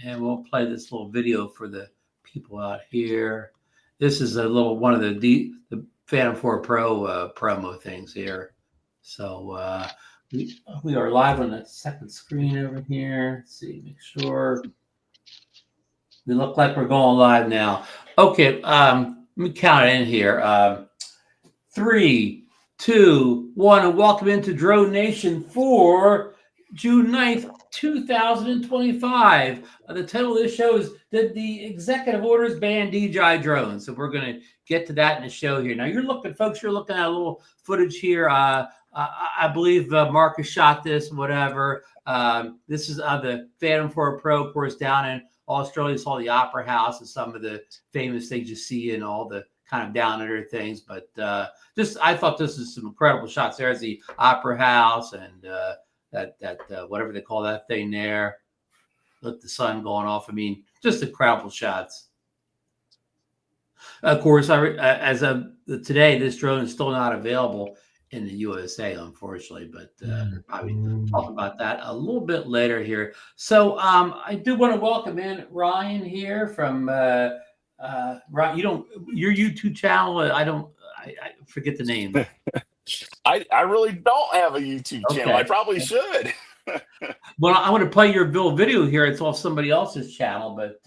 And we'll play this little video for the people out here. This is a little one of the Phantom 4 Pro promo things here. So we are live on the second screen over here. Let's see, make sure we look like we're going live now. Okay, let me count it in here. 3, 2, 1, and welcome into DroneNation for June 9th, 2025. The title of this show is Did the Executive Orders Ban DJI Drones? So we're going to get to that in the show here. Now, you're looking at a little footage here. I believe Marcus shot this, whatever. This is the Phantom 4 Pro, of course, down in Australia. Saw the Opera House and some of the famous things you see and all the kind of down under things. But I thought this is some incredible shots. There's the Opera House and that whatever they call that thing there. Look, the sun going off. I mean, just incredible shots. Of course, as of today, this drone is still not available in the USA, unfortunately, but we'll probably talk about that a little bit later here. So I do want to welcome in Ryan here from Ryan. Your YouTube channel. I forget the name. I really don't have a YouTube channel. I probably should. Well, I want to play your video here. It's off somebody else's channel, but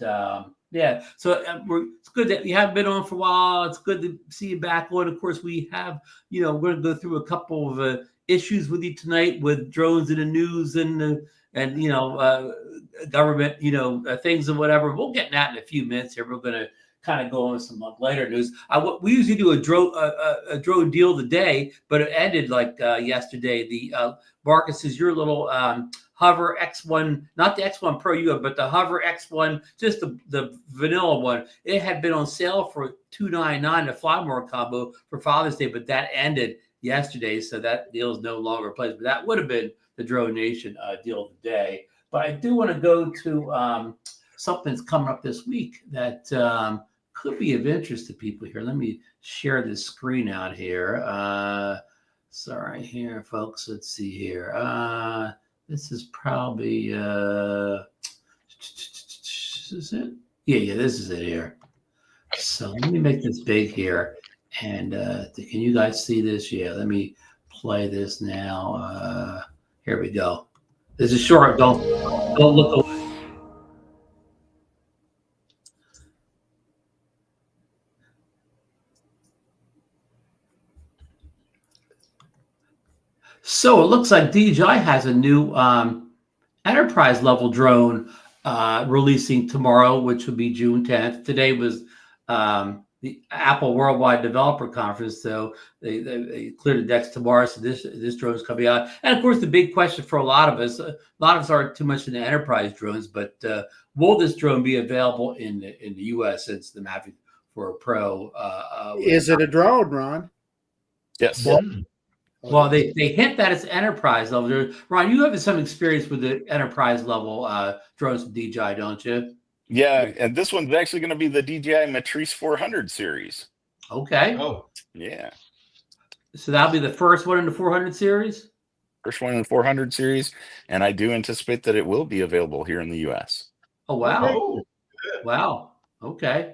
yeah. So it's good that you haven't been on for a while. It's good to see you back on. Of course, we have, we're going to go through a couple of issues with you tonight with drones in the news and government, things and whatever. We'll get that in a few minutes here. We're going to kind of go on some later news. We usually do a drone deal today, but it ended like yesterday. The Marcus is your little Hover X1, not the X1 Pro you have, but the Hover X1, just the vanilla one. It had been on sale for $299, the Fly More combo for Father's Day, but that ended yesterday, so that deal is no longer in place. But that would have been the DroneNation deal today. But I do want to go to something's coming up this week that could be of interest to people here. Let me share this screen out here. Sorry here, folks. Let's see here. This is probably, is it? Yeah, this is it here. So let me make this big here. And can you guys see this? Yeah, let me play this now. Here we go. This is short. Don't look away. So it looks like DJI has a new enterprise level drone releasing tomorrow, which will be June 10th. Today was the Apple Worldwide Developer Conference, so they cleared the decks tomorrow. So this drone is coming out, and of course the big question for a lot of us aren't too much into enterprise drones, but will this drone be available in the U.S. since the Mavic 4 Pro? Is it a drone, Ron? Yes. Well, they hint that it's enterprise level. Ryan, you have some experience with the enterprise level drones from DJI, don't you? Yeah, and this one's actually going to be the DJI Matrice 400 series. Okay. Oh, yeah. So that'll be the first one in the 400 series? First one in the 400 series, and I do anticipate that it will be available here in the U.S. Oh, wow. Oh, wow. Okay.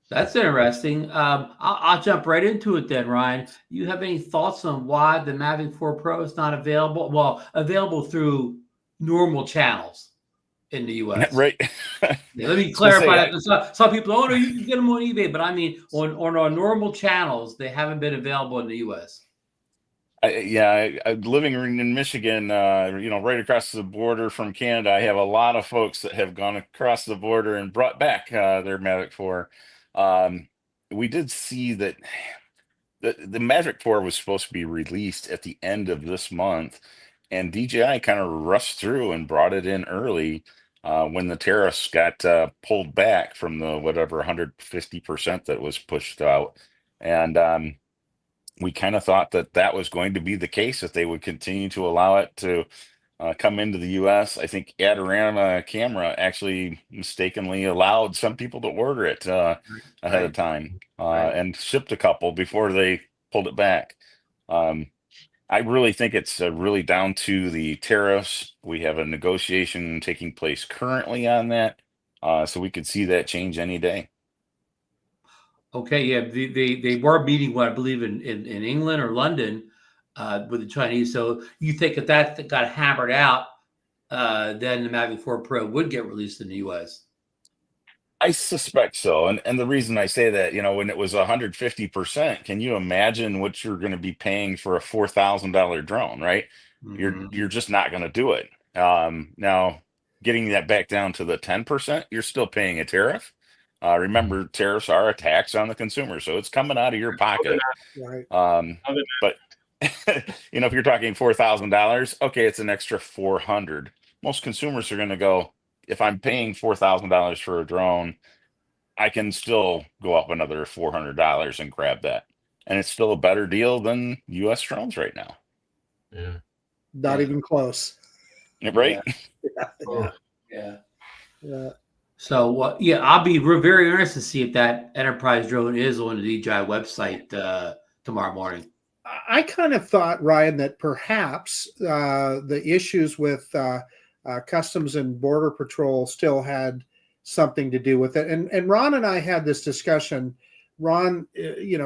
That's interesting. I'll jump right into it then, Ryan. You have any thoughts on why the Mavic 4 Pro is not available? Well, available through normal channels in the U.S. Right. Yeah, let me clarify that. Some people, no, you can get them on eBay, but I mean, on our normal channels, they haven't been available in the U.S. I'm living in Michigan, right across the border from Canada. I have a lot of folks that have gone across the border and brought back their Mavic 4. We did see that the Mavic 4 was supposed to be released at the end of this month, and DJI kind of rushed through and brought it in early when the tariffs got pulled back from the whatever 150% that was pushed out. And we kind of thought that was going to be the case, that they would continue to allow it to come into the U.S. I think Adorama Camera actually mistakenly allowed some people to order it ahead of time and shipped a couple before they pulled it back. I really think it's really down to the tariffs. We have a negotiation taking place currently on that, so we could see that change any day. Okay, yeah, they were meeting, what I believe in England or London with the Chinese. So you think if that got hammered out, then the Mavic 4 Pro would get released in the U.S. I suspect so, and the reason I say that, when it was 150%, can you imagine what you're going to be paying for a $4,000 drone, right? You're just not going to do it. Now, getting that back down to the 10%, you're still paying a tariff. Remember, tariffs are a tax on the consumer, so it's coming out of your pocket. Right. But if you're talking $4,000, okay, it's an extra 400. Most consumers are going to go, if I'm paying $4,000 for a drone, I can still go up another $400 and grab that. And it's still a better deal than US drones right now. Yeah. Not even close. Right? Yeah. So, I'll be very interested to see if that Enterprise drone is on the DJI website tomorrow morning. I kind of thought, Ryan, that perhaps the issues with Customs and Border Patrol still had something to do with it. And Ron and I had this discussion. Ron,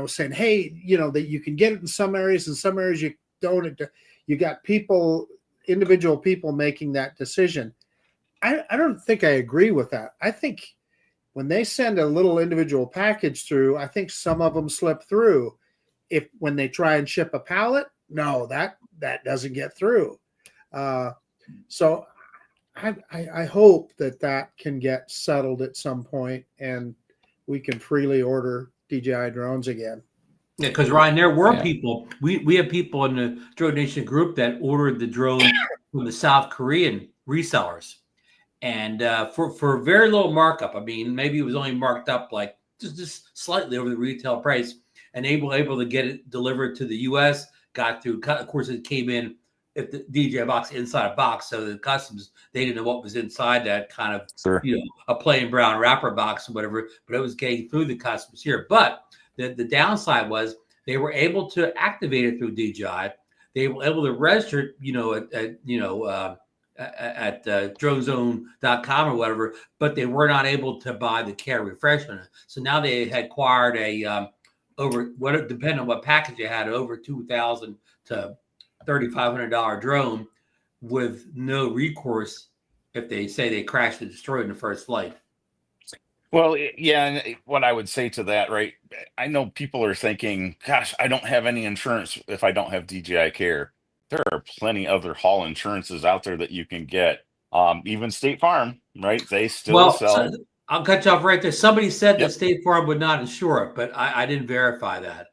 saying, hey, that you can get it in some areas, you don't. You got individual people making that decision. I don't think I agree with that. I think when they send a little individual package through, I think some of them slip through. When they try and ship a pallet, no, that doesn't get through. So I hope that can get settled at some point and we can freely order DJI drones again. Yeah, because Ryan, there were people. We have people in the DroneNation group that ordered the drone from the South Korean resellers, and for very low markup. I mean, maybe it was only marked up like just slightly over the retail price, and they were able to get it delivered to the U.S. Got through. Of course, it came in at the DJI box inside a box, so the customs they didn't know what was inside that kind of a plain brown wrapper box or whatever. But it was getting through the customs here, but the downside was they were able to activate it through DJI. They were able to register, at dronezone.com or whatever, but they were not able to buy the care refreshment. So now they had acquired depending on what package they had, over $2,000 to $3,500 drone with no recourse if they say they crashed and destroyed in the first flight. Well, yeah, and what I would say to that, right? I know people are thinking, gosh, I don't have any insurance if I don't have DJI Care. There are plenty other haul insurances out there that you can get. Even State Farm, right? They still sell. So I'll cut you off right there. Somebody said that State Farm would not insure it, but I didn't verify that.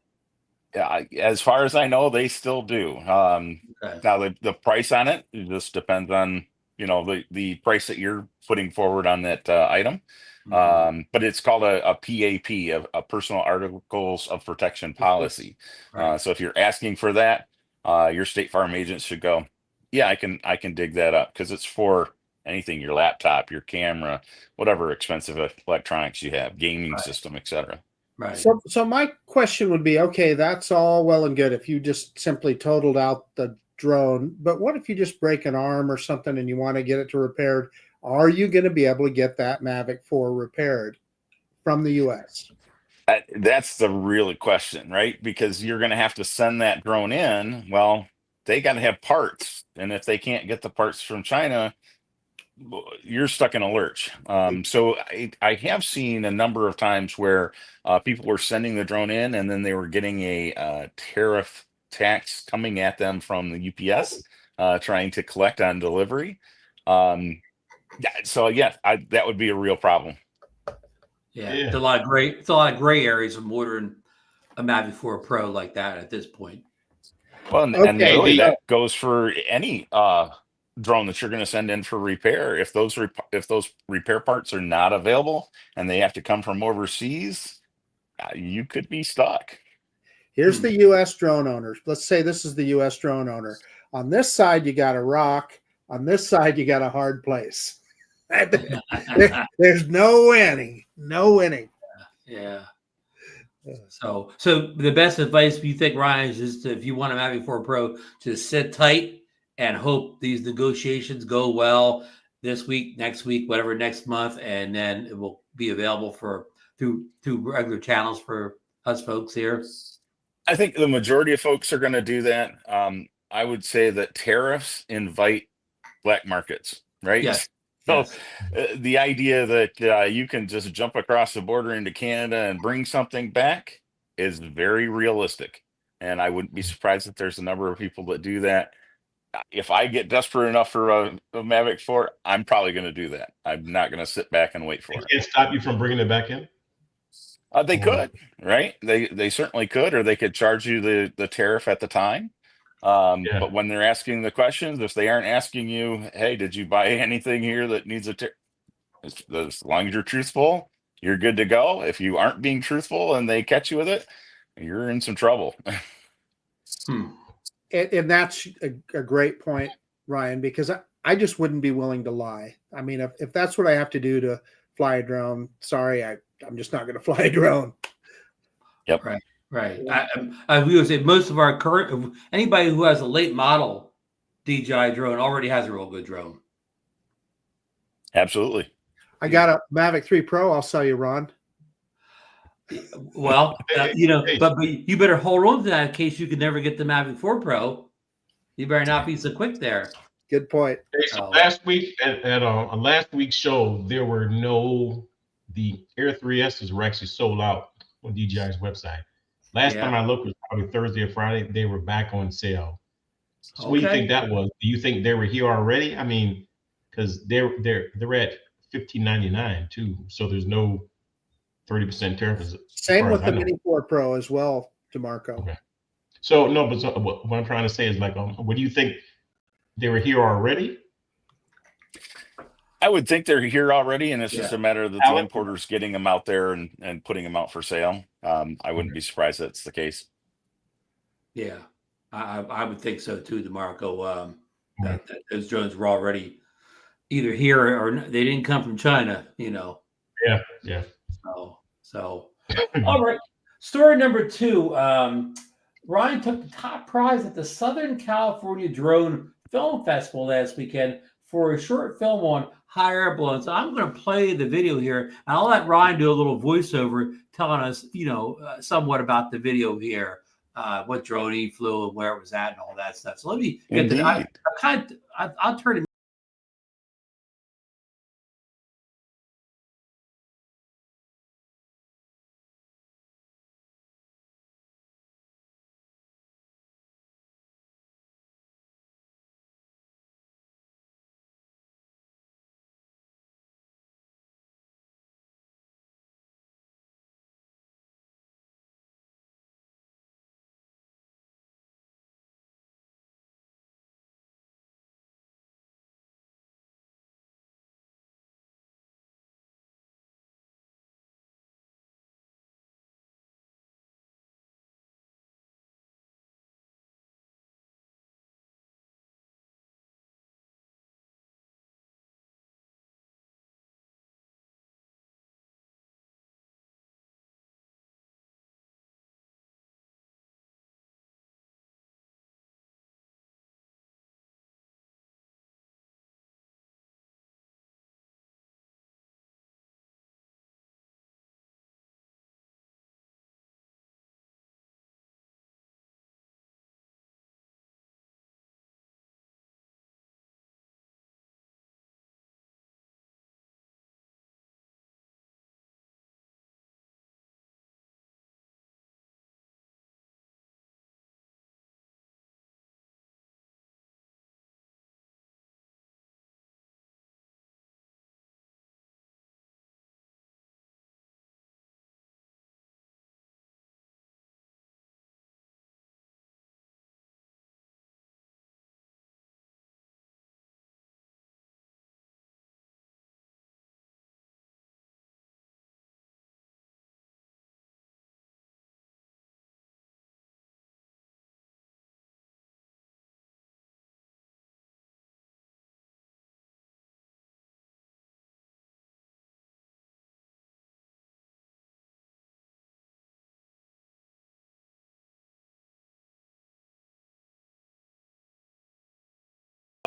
Yeah, as far as I know, they still do. Okay. Now the price on it just depends on the price that you're putting forward on that item. But it's called a PAP, a Personal Articles of Protection Policy. Right. So if you're asking for that, your State Farm agent should go, yeah, I can dig that up, because it's for anything, your laptop, your camera, whatever expensive electronics you have, gaming system, etc. Right. So my question would be, okay, that's all well and good if you just simply totaled out the drone, but what if you just break an arm or something and you want to get it to repaired? Are you going to be able to get that Mavic 4 repaired from the U.S.? That's the real question, right? Because you're going to have to send that drone in. Well, they got to have parts. And if they can't get the parts from China, you're stuck in a lurch. So I have seen a number of times where people were sending the drone in and then they were getting a tariff tax coming at them from the UPS, trying to collect on delivery. So that would be a real problem. Yeah. It's a lot of gray areas of ordering a Mavic 4 Pro like that at this point. Well, and really that goes for any drone that you're going to send in for repair. If those repair parts are not available and they have to come from overseas, you could be stuck. Here's the U.S. drone owners. Let's say this is the U.S. drone owner. On this side, you got a rock. On this side, you got a hard place. There's no winning. No winning. Yeah. So the best advice you think, Ryan, is just if you want a Mavic 4 Pro, just sit tight and hope these negotiations go well this week, next week, whatever, next month, and then it will be available through regular channels for us folks here. I think the majority of folks are going to do that. I would say that tariffs invite black markets, right? Yes. So Yes. the idea that you can just jump across the border into Canada and bring something back is very realistic. And I wouldn't be surprised if there's a number of people that do that. If I get desperate enough for a Mavic 4, I'm probably going to do that. I'm not going to sit back and wait for it. Can't stop you from bringing it back in? They could, right? They certainly could, or they could charge you the tariff at the time. Yeah. But when they're asking the questions, if they aren't asking you, hey, did you buy anything here that needs a tariff? As long as you're truthful, you're good to go. If you aren't being truthful and they catch you with it, you're in some trouble. And that's a great point, Ryan, because I just wouldn't be willing to lie. I mean, if that's what I have to do to fly a drone, sorry, I'm just not going to fly a drone. Yep. Right. We would say most of our current, anybody who has a late model DJI drone already has a real good drone. Absolutely. I got a Mavic 3 Pro. I'll sell you, Ron. Well, but you better hold on to that in case you can never get the Mavic 4 Pro. You better not be so quick there. Good point. Hey, so last week at last week's show, there were the Air 3Ss were actually sold out on DJI's website. Last time I looked was probably Thursday or Friday. They were back on sale. So what do you think that was? Do you think they were here already? I mean, because they're at $15.99 too. So there's no 30% tariff. Same with the Mini 4 Pro as well, DeMarco. Okay. So no, but what I'm trying to say is like, what do you think? They were here already? I would think they're here already, and it's just a matter of the importers getting them out there and putting them out for sale. I wouldn't be surprised that's the case. Yeah, I would think so too, DeMarco. That those drones were already either here or they didn't come from China, you know. Yeah. So all right. Story number 2. Ryan took the top prize at the Southern California Drone Film Festival last weekend for a short film on high air balloons. So I'm going to play the video here, and I'll let Ryan do a little voiceover telling us, somewhat about the video here, what drone he flew and where it was at and all that stuff. So let me get to I'll turn it.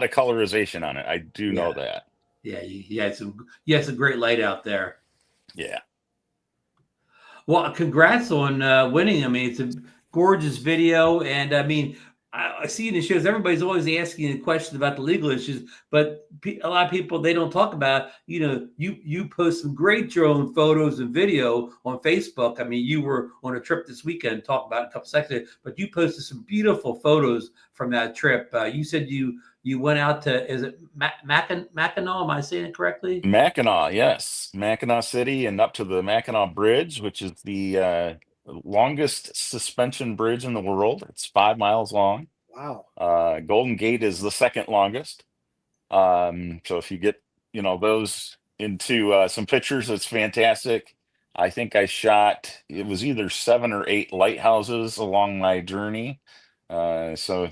of colorization on it. I do know that. Yeah, you had some great light out there. Yeah. Well, congrats on winning. I mean, it's a gorgeous video, and I mean, I see in the shows everybody's always asking a question about the legal issues, but a lot of people, they don't talk about. You know, you post some great drone photos and video on Facebook. I mean, you were on a trip this weekend, talk about it a couple seconds, but you posted some beautiful photos from that trip. You said you went out to, is it Mackinac? Am I saying it correctly? Mackinac, yes. Mackinac City and up to the Mackinac Bridge, which is the longest suspension bridge in the world. It's 5 miles long. Wow. Golden Gate is the second longest. So if you get, those into some pictures, it's fantastic. I think I shot, it was either 7 or 8 lighthouses along my journey. So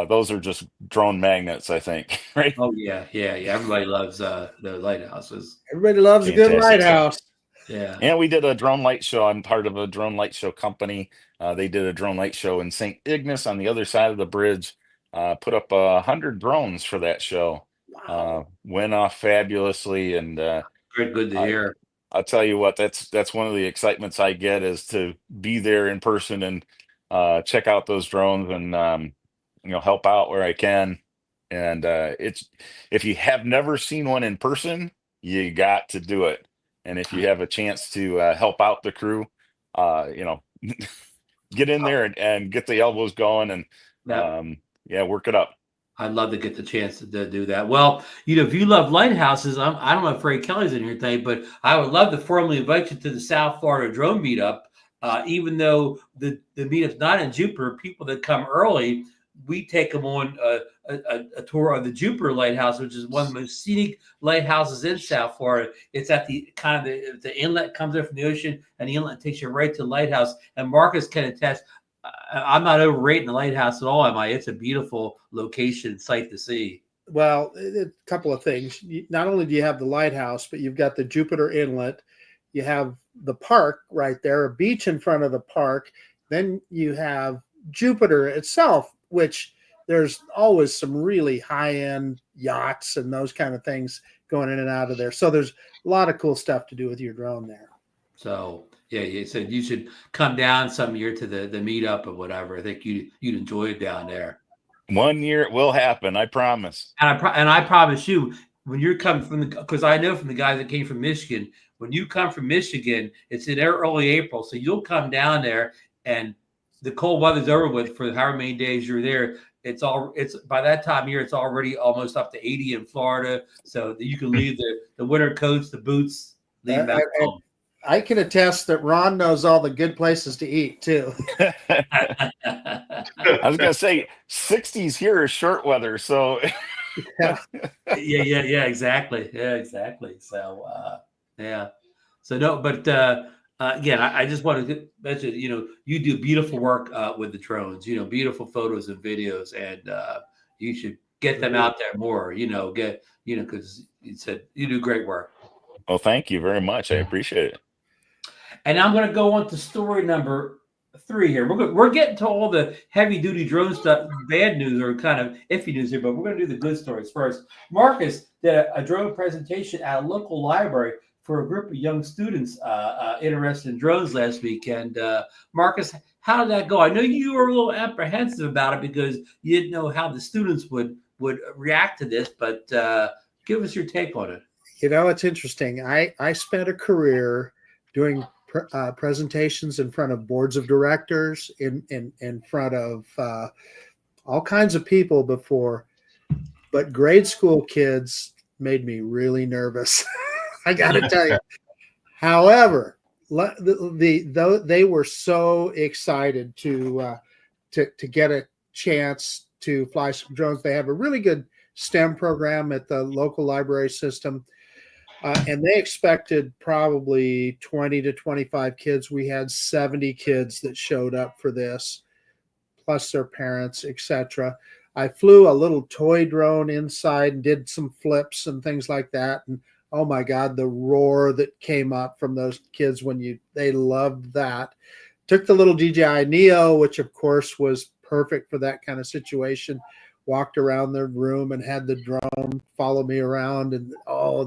those are just drone magnets, I think, right? Oh yeah. Everybody loves the lighthouses. Everybody loves a good Fantastic lighthouse. Yeah. And we did a drone light show. I'm part of a drone light show company. They did a drone light show in St. Ignace on the other side of the bridge. Put up 100 drones for that show. Wow. Went off fabulously, and Good to hear. I'll tell you what, that's one of the excitements I get, is to be there in person and check out those drones and help out where I can. And it's, if you have never seen one in person, you got to do it. And if you have a chance to help out the crew, get in there and get the elbows going and work it up. I'd love to get the chance to do that. Well, if you love lighthouses, I don't know if Ray Kelly's in here today, but I would love to formally invite you to the South Florida Drone Meetup. Even though the meetup's not in Jupiter, people that come early, we take them on a tour of the Jupiter Lighthouse, which is one of the most scenic lighthouses in South Florida. It's at the kind of the inlet comes in from the ocean, and the inlet takes you right to the lighthouse. And Marcus can attest, I'm not overrating the lighthouse at all, am I? It's a beautiful location, sight to see. Well, a couple of things. Not only do you have the lighthouse, but you've got the Jupiter Inlet. You have the park right there, a beach in front of the park. Then you have Jupiter itself, which there's always some really high-end yachts and those kind of things going in and out of there. So there's a lot of cool stuff to do with your drone there. So you said you should come down some year to the meetup or whatever. I think you'd enjoy it down there. One year it will happen, I promise. And I promise you, when you're coming because I know from the guys that came from Michigan, when you come from Michigan, it's in early April, so you'll come down there and the cold weather's over with for however many days you're there. It's by that time of year, it's already almost up to 80 in Florida, so that you can leave the winter coats, the boots, leave back home. I can attest that Ron knows all the good places to eat too. I was gonna say 60s here is short weather, so Yeah. yeah, exactly. So So no, but again, I just want to mention, you do beautiful work with the drones, beautiful photos and videos, and you should get them out there more, because you said you do great work. Well, thank you very much. I appreciate it. And I'm going to go on to story number 3 here. We're getting to all the heavy duty drone stuff, bad news or kind of iffy news here, but we're going to do the good stories first. Marcus did a drone presentation at a local library for a group of young students interested in drones last week. And Marcus, how did that go? I know you were a little apprehensive about it because you didn't know how the students would react to this, but give us your take on it. It's interesting. I spent a career doing presentations in front of boards of directors, in front of all kinds of people before, but grade school kids made me really nervous. I got to tell you. However, they were so excited to get a chance to fly some drones. They have a really good STEM program at the local library system. And they expected probably 20 to 25 kids. We had 70 kids that showed up for this, plus their parents, etc. I flew a little toy drone inside and did some flips and things like that. And oh my God, the roar that came up from those kids they loved that. Took the little DJI Neo, which of course was perfect for that kind of situation. walked around the room and had the drone follow me around, and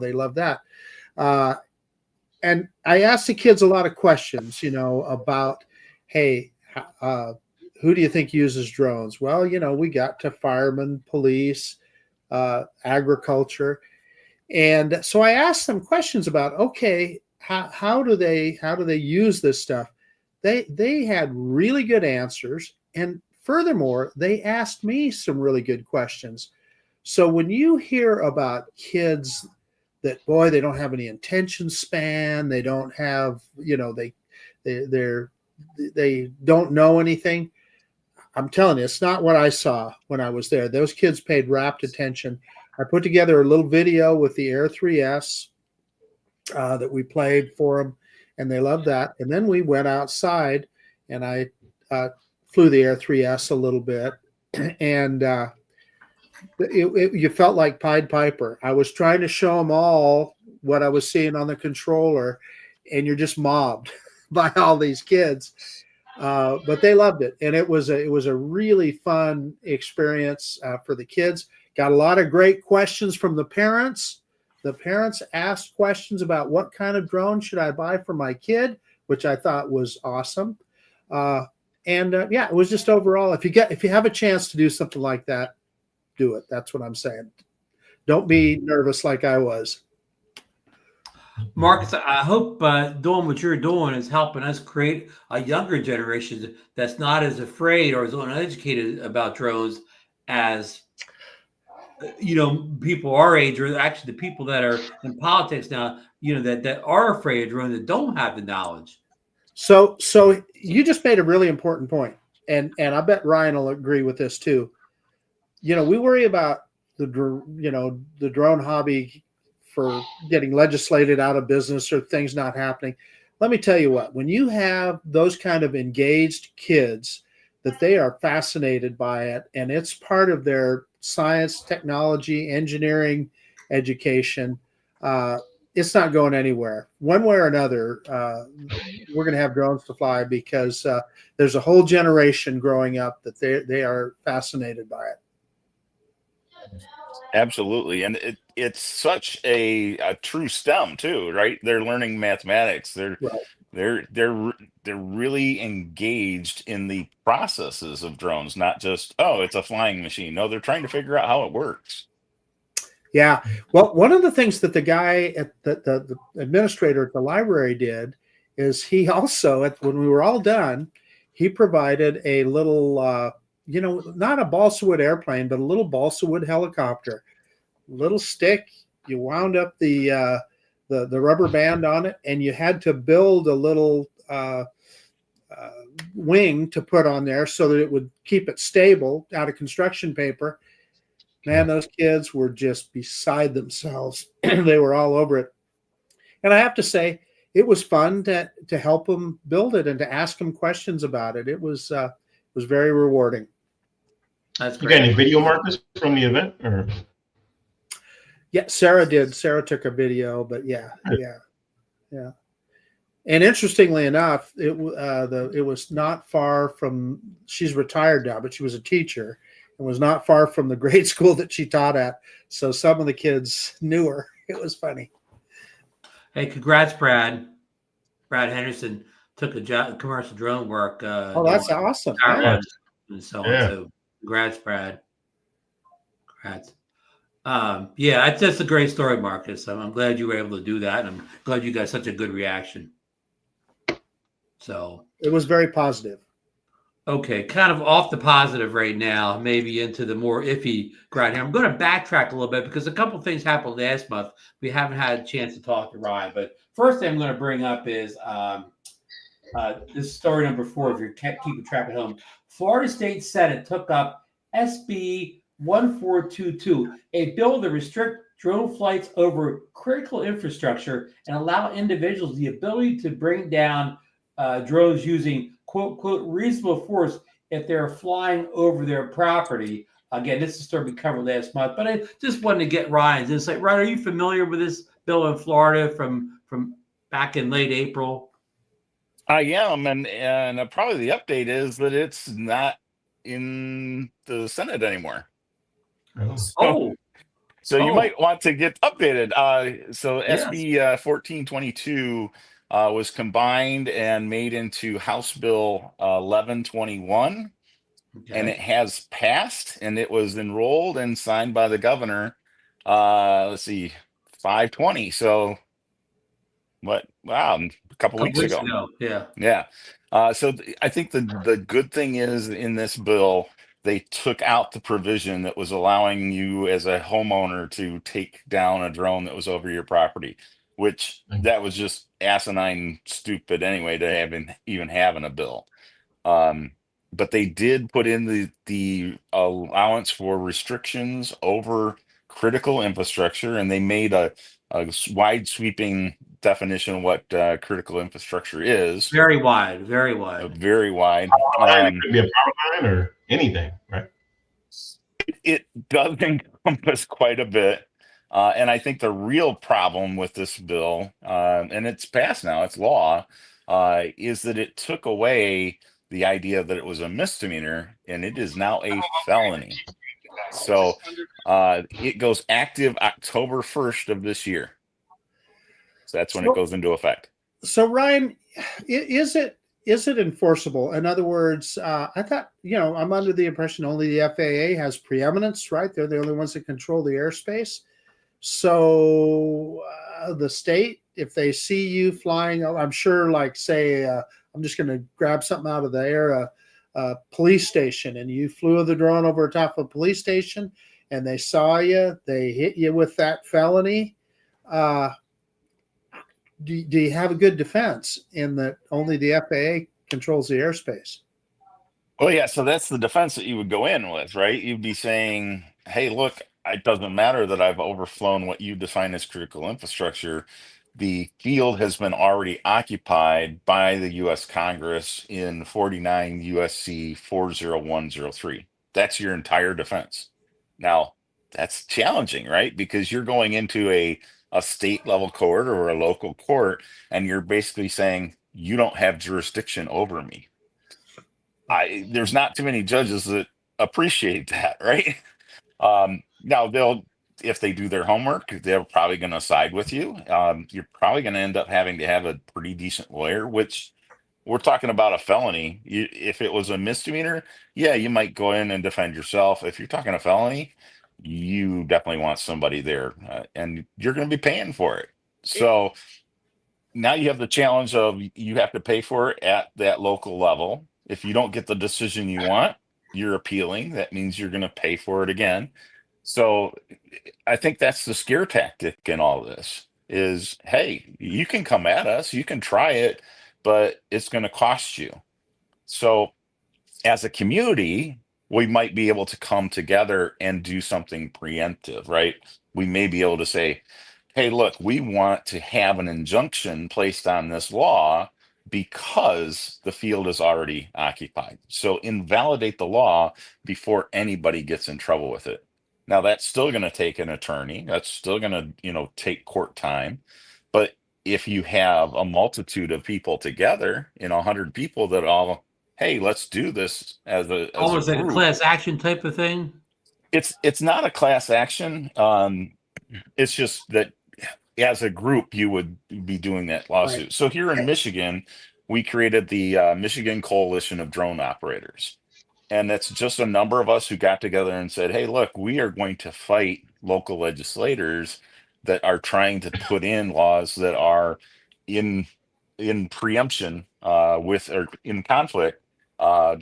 they love that. And I asked the kids a lot of questions, about, hey, who do you think uses drones? Well, we got to firemen, police, agriculture. And so I asked them questions about, okay, how do they use this stuff? They had really good answers. And furthermore, they asked me some really good questions. So when you hear about kids that, boy, they don't have any attention span, they don't have, they don't know anything. I'm telling you, it's not what I saw when I was there. Those kids paid rapt attention. I put together a little video with the Air 3S that we played for them, and they loved that. And then we went outside, and I flew the Air 3S a little bit, and you felt like Pied Piper. I was trying to show them all what I was seeing on the controller, and you're just mobbed by all these kids. But they loved it, and it was a really fun experience for the kids. Got a lot of great questions from the parents. The parents asked questions about what kind of drone should I buy for my kid, which I thought was awesome. It was just overall, if you have a chance to do something like that, do it. That's what I'm saying. Don't be nervous like I was. Marcus, I hope doing what you're doing is helping us create a younger generation that's not as afraid or as uneducated about drones as people our age, or actually the people that are in politics now, that are afraid of drones, that don't have the knowledge. So you just made a really important point, and I bet Ryan will agree with this too. We worry about the drone hobby for getting legislated out of business or things not happening. Let me tell you what, when you have those kind of engaged kids that they are fascinated by it, and it's part of their science, technology, engineering education, it's not going anywhere. One way or another, we're going to have drones to fly, because there's a whole generation growing up that they are fascinated by it. Absolutely. And it's such a true STEM too, right? They're learning mathematics. They're really engaged in the processes of drones, not just, oh, it's a flying machine. No, they're trying to figure out how it works. Yeah. Well, one of the things that the guy at the administrator at the library did is he also, when we were all done, he provided a little, not a balsa wood airplane, but a little balsa wood helicopter, little stick. You wound up the rubber band on it, and you had to build a little wing to put on there so that it would keep it stable out of construction paper. Man, those kids were just beside themselves. They were all over it. And I have to say, it was fun to help them build it and to ask them questions about it. It was very rewarding. That's great. You got any video, Marcus, from the event? Or? Yeah, Sarah did. Sarah took a video, but yeah. And interestingly enough, it was not far from. She's retired now, but she was a teacher and was not far from the grade school that she taught at. So some of the kids knew her. It was funny. Hey, congrats, Brad. Brad Henderson took a job, commercial drone work. That's awesome. Yeah. And so on. Yeah. So congrats, Brad. Congrats. It's just a great story, Marcus. I'm glad you were able to do that, and I'm glad you got such a good reaction. So it was very positive. Okay, kind of off the positive right now, maybe into the more iffy ground here. I'm going to backtrack a little bit because a couple of things happened last month. We haven't had a chance to talk to Ryan, but first thing I'm going to bring up is this story number 4, if you're keeping track at home. Florida State Senate took up SB 1422, a bill to restrict drone flights over critical infrastructure and allow individuals the ability to bring down drones using quote, reasonable force if they're flying over their property. Again, this is a story we covered last month, but I just wanted to get Ryan's insight. Ryan, are you familiar with this bill in Florida from back in late April? I am, and probably the update is that it's not in the Senate anymore. Oh. Oh, So you Oh. might want to get updated. So Yes. SB 1422 was combined and made into House Bill 1121, and okay. it has passed, and it was enrolled and signed by the governor. Let's see, 520. So what? Wow, a couple Couple weeks weeks ago. ago. Yeah. Yeah. I think the good thing is in this bill, they took out the provision that was allowing you as a homeowner to take down a drone that was over your property, which that was just asinine stupid anyway to even having a bill. But they did put in the allowance for restrictions over critical infrastructure, and they made a wide sweeping definition of what critical infrastructure is. Very wide. Very wide. Very wide. It could be a power line or anything, right? It does encompass quite a bit. And I think the real problem with this bill, and it's passed now, it's law, is that it took away the idea that it was a misdemeanor and it is now a felony. So it goes active October 1st of this year. So that's when it goes into effect. So Ryan, is it enforceable? In other words, I thought, I'm under the impression only the FAA has preeminence, right? They're the only ones that control the airspace. So the state, if they see you flying, I'm sure, like say, I'm just going to grab something out of the air, police station, and you flew the drone over top of a police station and they saw you, they hit you with that felony. Do you have a good defense in that only the FAA controls the airspace? Well, yeah, so that's the defense that you would go in with, right? You'd be saying, hey, look, it doesn't matter that I've overflown what you define as critical infrastructure. The field has been already occupied by the U.S. Congress in 49 USC 40103. That's your entire defense. Now, that's challenging, right? Because you're going into a state level court or a local court, and you're basically saying, you don't have jurisdiction over me. There's not too many judges that appreciate that, right? Now if they do their homework, they're probably going to side with you. You're probably going to end up having to have a pretty decent lawyer, which we're talking about a felony. If it was a misdemeanor, yeah, you might go in and defend yourself. If you're talking a felony, you definitely want somebody there, and you're going to be paying for it. So now you have the challenge of you have to pay for it at that local level. If you don't get the decision you want, you're appealing. That means you're going to pay for it again. So I think that's the scare tactic in all this is, hey, you can come at us, you can try it, but it's going to cost you. So as a community, we might be able to come together and do something preemptive, right? We may be able to say, hey, look, we want to have an injunction placed on this law because the field is already occupied. So invalidate the law before anybody gets in trouble with it. Now that's still going to take an attorney. That's still going to, take court time. But if you have a multitude of people together, 100 people that all, hey, let's do this as a Almost like a group. class action type of thing. It's not a class action. It's just that as a group, you would be doing that lawsuit. Right. So here in Michigan, we created the Michigan Coalition of Drone Operators. And that's just a number of us who got together and said, hey, look, we are going to fight local legislators that are trying to put in laws that are in preemption with or in conflict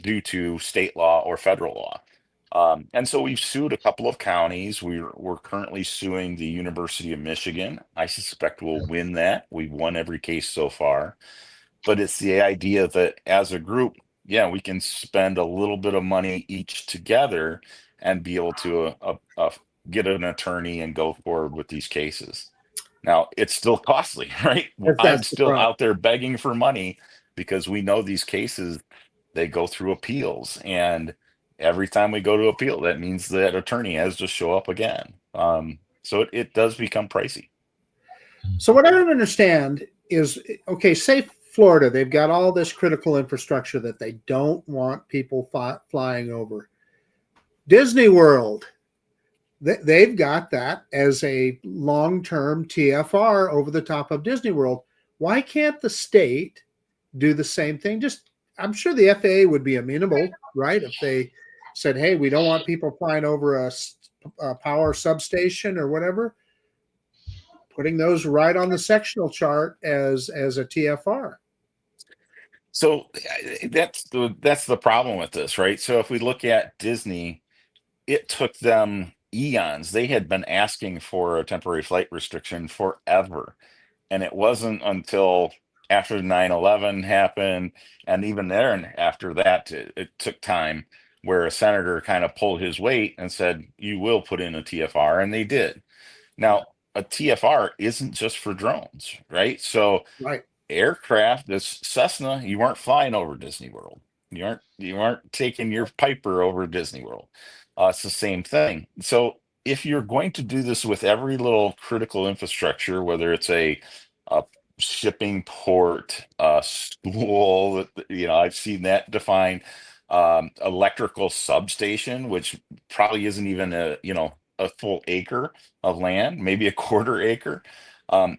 due to state law or federal law. And so we've sued a couple of counties. We're currently suing the University of Michigan. I suspect we'll win that. We've won every case so far. But it's the idea that as a group, yeah, we can spend a little bit of money each together and be able to get an attorney and go forward with these cases. Now, it's still costly, right? I'm still out there begging for money because we know these cases, they go through appeals. And every time we go to appeal, that means that attorney has to show up again. So it does become pricey. So what I don't understand is, okay, say Florida, they've got all this critical infrastructure that they don't want people flying over. Disney World, They've got that as a long-term TFR over the top of Disney World. Why can't the state do the same thing? Just, I'm sure the FAA would be amenable, right? If they said, hey, we don't want people flying over a power substation or whatever, putting those right on the sectional chart as a TFR. So that's the problem with this, right? So if we look at Disney, it took them eons. They had been asking for a temporary flight restriction forever. And it wasn't until after 9/11 happened, and even there, and after that, it took time, where a senator kind of pulled his weight and said, you will put in a TFR, and they did. Now, a TFR isn't just for drones, right? So Right. aircraft, this Cessna, you weren't flying over Disney World. You aren't taking your Piper over Disney World. It's the same thing. So if you're going to do this with every little critical infrastructure, whether it's a shipping port, a school, I've seen that defined, electrical substation, which probably isn't even a full acre of land, maybe a quarter acre.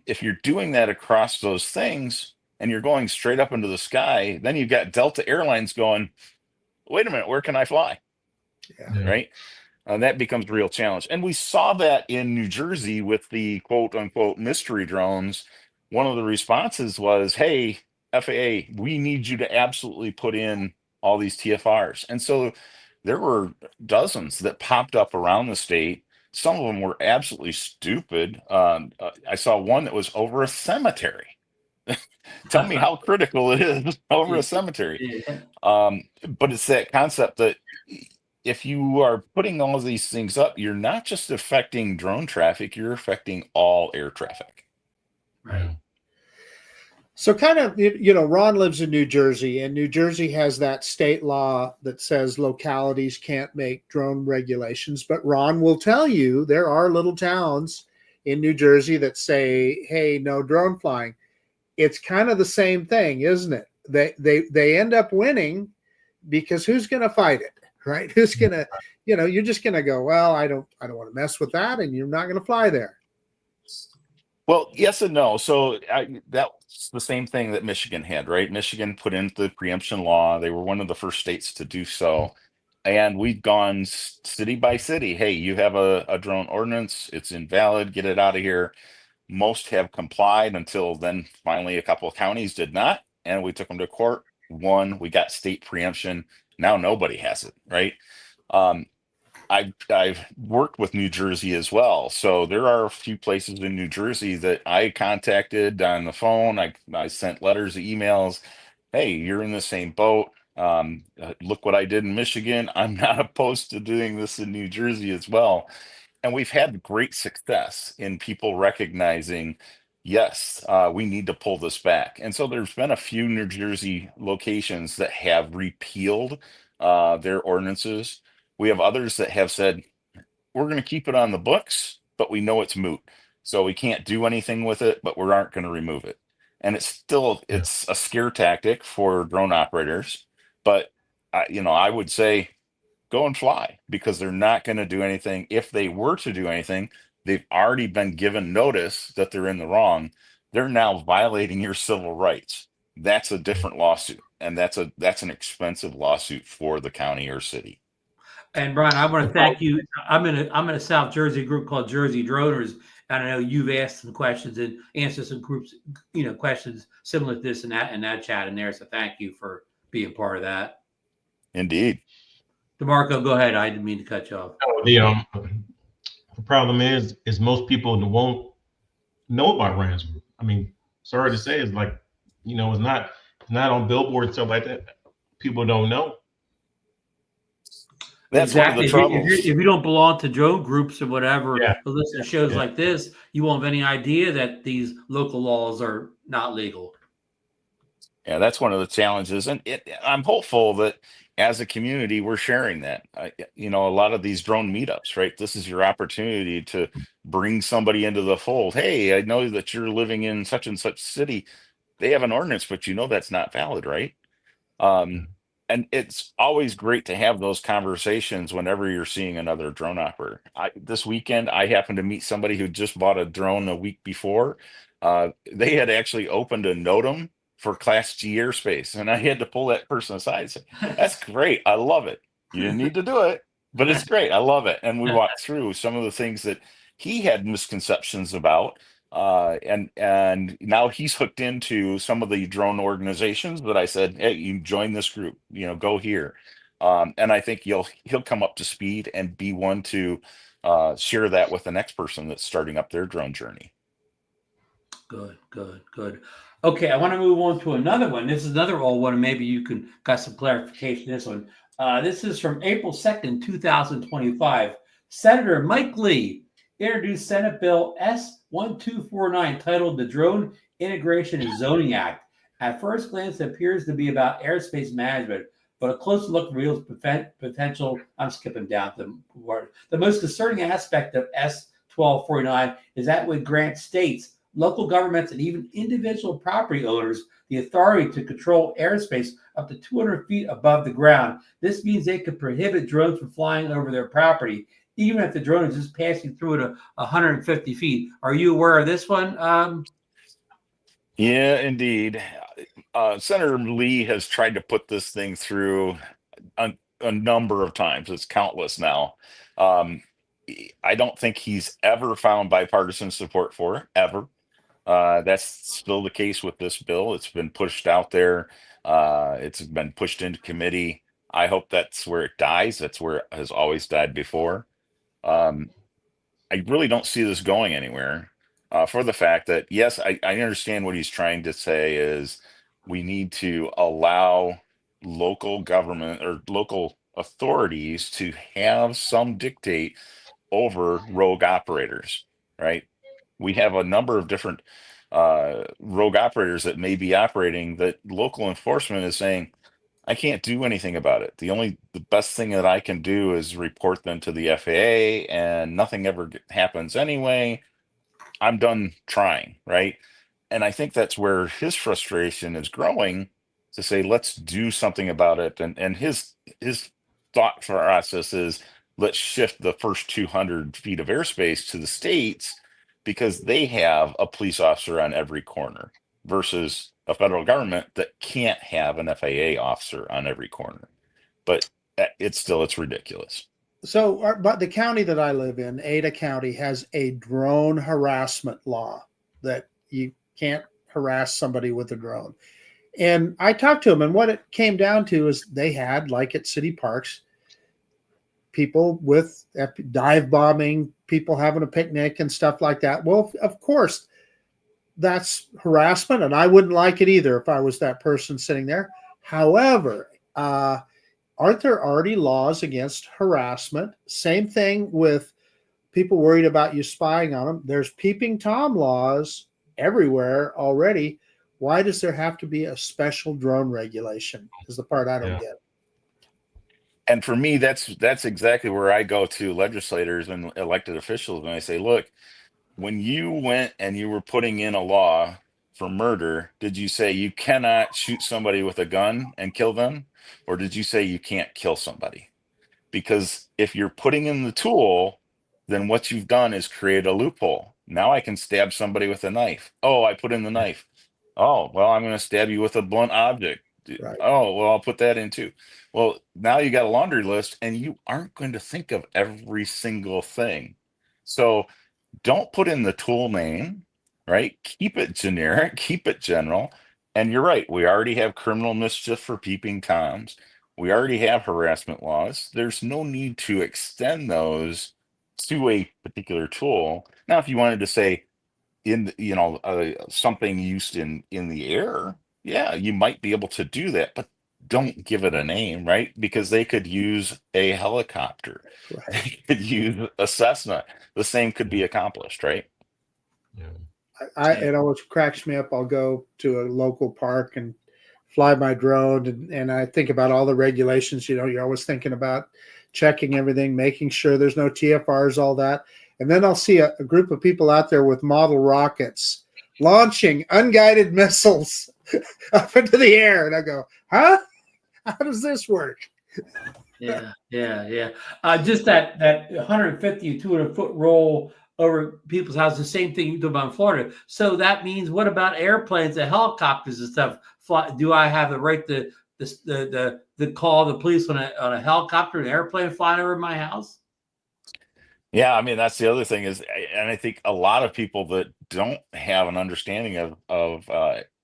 If you're doing that across those things and you're going straight up into the sky, then you've got Delta Airlines going, wait a minute, where can I fly? Yeah. Right? That becomes a real challenge. And we saw that in New Jersey with the quote unquote mystery drones. One of the responses was, hey, FAA, we need you to absolutely put in all these TFRs. And so there were dozens that popped up around the state. Some of them were absolutely stupid. I saw one that was over a cemetery. Tell me how critical it is over a cemetery. Yeah. But it's that concept that if you are putting all of these things up, you're not just affecting drone traffic, you're affecting all air traffic. Right. So kind of, Ron lives in New Jersey, and New Jersey has that state law that says localities can't make drone regulations. But Ron will tell you there are little towns in New Jersey that say, hey, no drone flying. It's kind of the same thing, isn't it? They end up winning because who's going to fight it, right? Who's going to, you're just going to go, well, I don't want to mess with that, and you're not going to fly there. Well, yes and no. So that's the same thing that Michigan had, right? Michigan put in the preemption law. They were one of the first states to do so. And we've gone city by city. Hey, you have a drone ordinance. It's invalid. Get it out of here. Most have complied until then finally a couple of counties did not. And we took them to court. Won. We got state preemption. Now nobody has it, right? I've worked with New Jersey as well. So there are a few places in New Jersey that I contacted on the phone. I sent letters, emails. Hey, you're in the same boat. Look what I did in Michigan. I'm not opposed to doing this in New Jersey as well. And we've had great success in people recognizing, yes, we need to pull this back. And so there's been a few New Jersey locations that have repealed their ordinances. We have others that have said, we're going to keep it on the books, but we know it's moot. So we can't do anything with it, but we aren't going to remove it. And it's a scare tactic for drone operators. But, I would say go and fly, because they're not going to do anything. If they were to do anything, they've already been given notice that they're in the wrong. They're now violating your civil rights. That's a different lawsuit. And that's an expensive lawsuit for the county or city. And Brian, I want to thank you. I'm in a South Jersey group called Jersey Droners, and I know you've asked some questions and answered some groups, questions similar to this and that chat in there. So thank you for being part of that. Indeed. DeMarco, go ahead. I didn't mean to cut you off. The problem is most people won't know about Ryan's group. I mean, sorry to say, it's like, it's not on billboards and stuff like that. People don't know. That's exactly. One of the troubles. If you don't belong to drone groups or whatever, or listen to shows like this, you won't have any idea that these local laws are not legal. Yeah, that's one of the challenges. And I'm hopeful that as a community, we're sharing that. A lot of these drone meetups, right? This is your opportunity to bring somebody into the fold. Hey, I know that you're living in such and such city. They have an ordinance, but that's not valid, right? And it's always great to have those conversations whenever you're seeing another drone operator. This weekend, I happened to meet somebody who just bought a drone a week before. They had actually opened a NOTAM for Class G airspace, and I had to pull that person aside and say, "That's great. I love it. You didn't need to do it, but it's great. I love it." And we walked through some of the things that he had misconceptions about. And now he's hooked into some of the drone organizations that I said, "Hey, you join this group, go here." And I think he'll come up to speed and be one to share that with the next person that's starting up their drone journey. Good, good, good. Okay, I want to move on to another one. This is another old one, and maybe you can got some clarification. This one. This is from April 2nd, 2025. Senator Mike Lee introduced Senate Bill S1249 titled the Drone Integration and Zoning Act. At first glance, it appears to be about airspace management, but a closer look reveals potential. I'm skipping down to the word. The most concerning aspect of S1249 is that it would grant states, local governments, and even individual property owners the authority to control airspace up to 200 feet above the ground. This means they could prohibit drones from flying over their property, even if the drone is just passing through it 150 feet. Are you aware of this one? Yeah, indeed. Senator Lee has tried to put this thing through a number of times. It's countless now. I don't think he's ever found bipartisan support for it, ever. That's still the case with this bill. It's been pushed out there. It's been pushed into committee. I hope that's where it dies. That's where it has always died before. I really don't see this going anywhere, for the fact that, yes, I understand what he's trying to say is we need to allow local government or local authorities to have some dictate over rogue operators, right? We have a number of different rogue operators that may be operating that local enforcement is saying, I can't do anything about it. The best thing that I can do is report them to the FAA, and nothing ever happens anyway. I'm done trying, right? And I think that's where his frustration is growing, to say, let's do something about it. And his thought process is, let's shift the first 200 feet of airspace to the states, because they have a police officer on every corner, versus a federal government that can't have an FAA officer on every corner. But it's ridiculous. So, but the county that I live in, Ada County, has a drone harassment law that you can't harass somebody with a drone. And I talked to them, and what it came down to is they had, like at city parks, people with dive bombing, people having a picnic and stuff like that. Well, of course, that's harassment, and I wouldn't like it either if I was that person sitting there. However, aren't there already laws against harassment? Same thing with people worried about you spying on them. There's peeping Tom laws everywhere already. Why does there have to be a special drone regulation? Is the part I don't get. And for me, that's exactly where I go to legislators and elected officials, and I say, look, when you went and you were putting in a law for murder, did you say you cannot shoot somebody with a gun and kill them? Or did you say you can't kill somebody? Because if you're putting in the tool, then what you've done is create a loophole. Now I can stab somebody with a knife. Oh, I put in the knife. Oh, well, I'm going to stab you with a blunt object. Right. Oh, well, I'll put that in too. Well, now you got a laundry list, and you aren't going to think of every single thing. So don't put in the tool name, right? Keep it generic, keep it general. And you're right, we already have criminal mischief for peeping Toms. We already have harassment laws. There's no need to extend those to a particular tool. Now, if you wanted to say something used in the air, yeah, you might be able to do that, but don't give it a name, right? Because they could use a helicopter. Right. They could use a Cessna. The same could be accomplished, right? Yeah. It always cracks me up. I'll go to a local park and fly my drone, and I think about all the regulations. You're always thinking about checking everything, making sure there's no TFRs, all that. And then I'll see a group of people out there with model rockets launching unguided missiles up into the air. And I go, huh? How does this work? Yeah. Just that 150 or 200 foot roll over people's houses, the same thing you do about in Florida. So that means, what about airplanes and helicopters and stuff? Do I have the right to call the police on a helicopter, an airplane flying over my house? Yeah, I mean that's the other thing is, and I think a lot of people that don't have an understanding of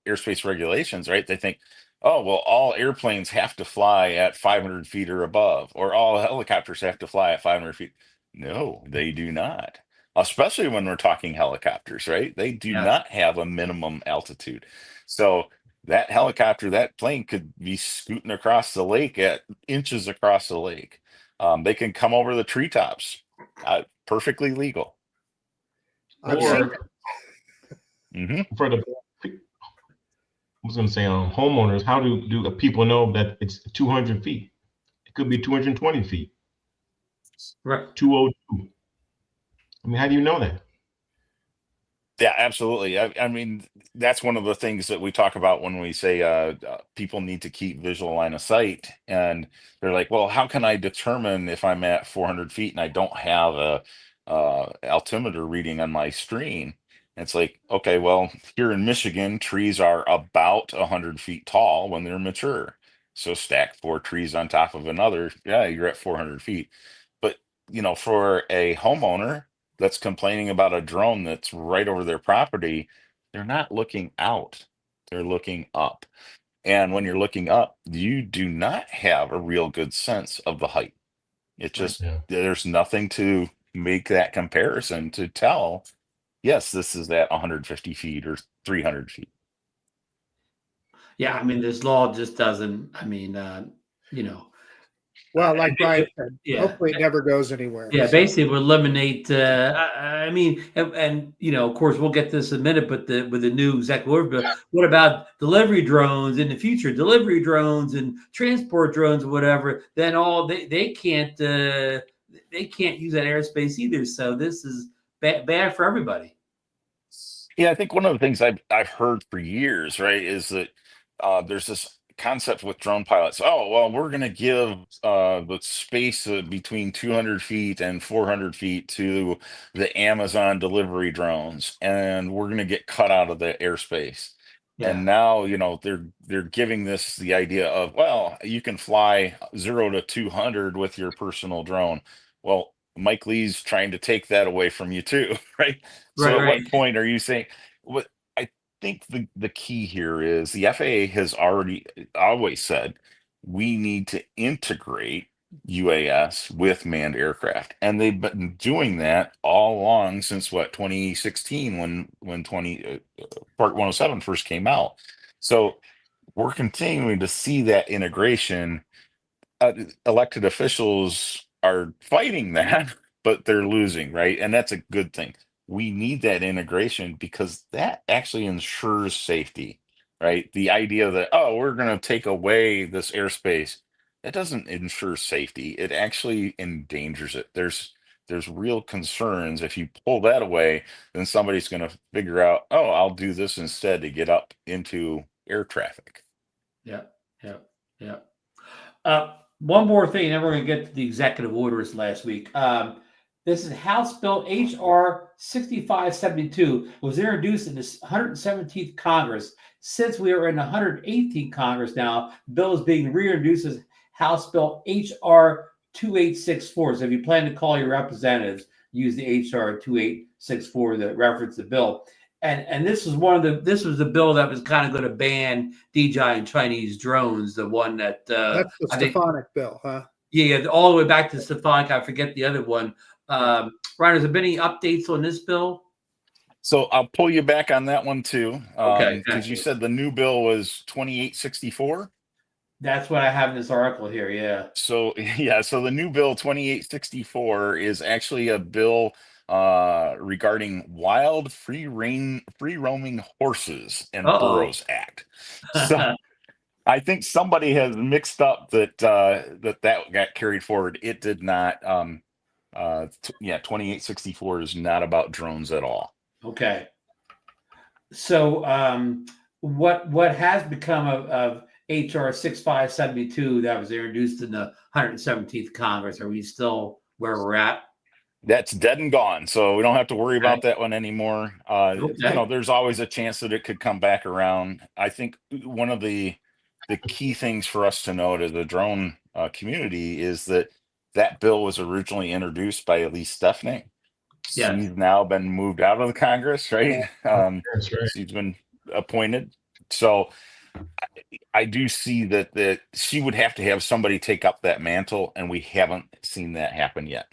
airspace regulations, right? They think, oh well, all airplanes have to fly at 500 feet or above, or all helicopters have to fly at 500 feet. No, they do not. Especially when we're talking helicopters, right? They do Yes. not have a minimum altitude. So that helicopter, that plane could be scooting across the lake at inches across the lake. They can come over the treetops, perfectly legal. I've seen Or for the, I was going to say, homeowners, how do people know that it's 200 feet? It could be 220 feet, Right. 202. I mean, how do you know that? Yeah, absolutely. I mean, that's one of the things that we talk about when we say people need to keep visual line of sight. And they're like, well, how can I determine if I'm at 400 feet and I don't have a altimeter reading on my screen? And it's like, okay, well, here in Michigan, trees are about 100 feet tall when they're mature. So stack 4 trees on top of another, yeah, you're at 400 feet. But, for a homeowner that's complaining about a drone that's right over their property, they're not looking out, they're looking up. And when you're looking up, you do not have a real good sense of the height. It just, Yeah. there's nothing to make that comparison to tell, yes, this is at 150 feet or 300 feet. Yeah, I mean, this law just doesn't. I mean, Well, like Ryan said, yeah. hopefully it never goes anywhere. Yeah, So, basically, would eliminate. I mean, and of course, we'll get this in a minute. But with the new executive order bill, what about delivery drones in the future? Delivery drones and transport drones or whatever. Then they can't use that airspace either. So this is bad for everybody. Yeah, I think one of the things I've heard for years, right, is that there's this concept with drone pilots. Oh, well, we're going to give the space between 200 feet and 400 feet to the Amazon delivery drones, and we're going to get cut out of the airspace. Yeah. And now, they're giving this the idea of, well, you can fly 0 to 200 with your personal drone. Well, Mike Lee's trying to take that away from you too, right? So at Right. what point are you saying what I think the key here is the FAA has always said we need to integrate UAS with manned aircraft. And they've been doing that all along since 2016 when Part 107 first came out. So we're continuing to see that integration. Elected officials are fighting that, but they're losing, right? And that's a good thing. We need that integration because that actually ensures safety, right? The idea that, oh, we're going to take away this airspace, that doesn't ensure safety. It actually endangers it. There's real concerns. If you pull that away, then somebody's going to figure out, oh, I'll do this instead to get up into air traffic. Yeah. One more thing, and then we're going to get to the executive orders last week. This is House Bill H.R. 6572. Was introduced in the 117th Congress. Since we are in the 118th Congress now, the bill is being reintroduced as House Bill H.R. 2864. So if you plan to call your representatives, use the H.R. 2864 to reference the bill. And this was this was the bill that was kind of going to ban DJI and Chinese drones. The one that that's the Stefanik bill, huh? Yeah, all the way back to Stefanik. I forget the other one. Ryan, has there been any updates on this bill? So I'll pull you back on that one too. Okay, Because you said the new bill was 2864. That's what I have in this article here. Yeah. So so the new bill 2864 is actually a bill regarding wild free roaming horses and Burros Act. So I think somebody has mixed up that that got carried forward. It did not. 2864 is not about drones at all. Okay. So what has become of HR 6572 that was introduced in the 117th Congress? Are we still where we're at? That's dead and gone, so we don't have to worry Okay. about that one anymore. Okay. There's always a chance that it could come back around. I think one of the key things for us to note as the drone community is that that bill was originally introduced by Elise Stefanik. Yes. She's now been moved out of the Congress, right? That's right. She's been appointed. So I do see that she would have to have somebody take up that mantle, and we haven't seen that happen yet.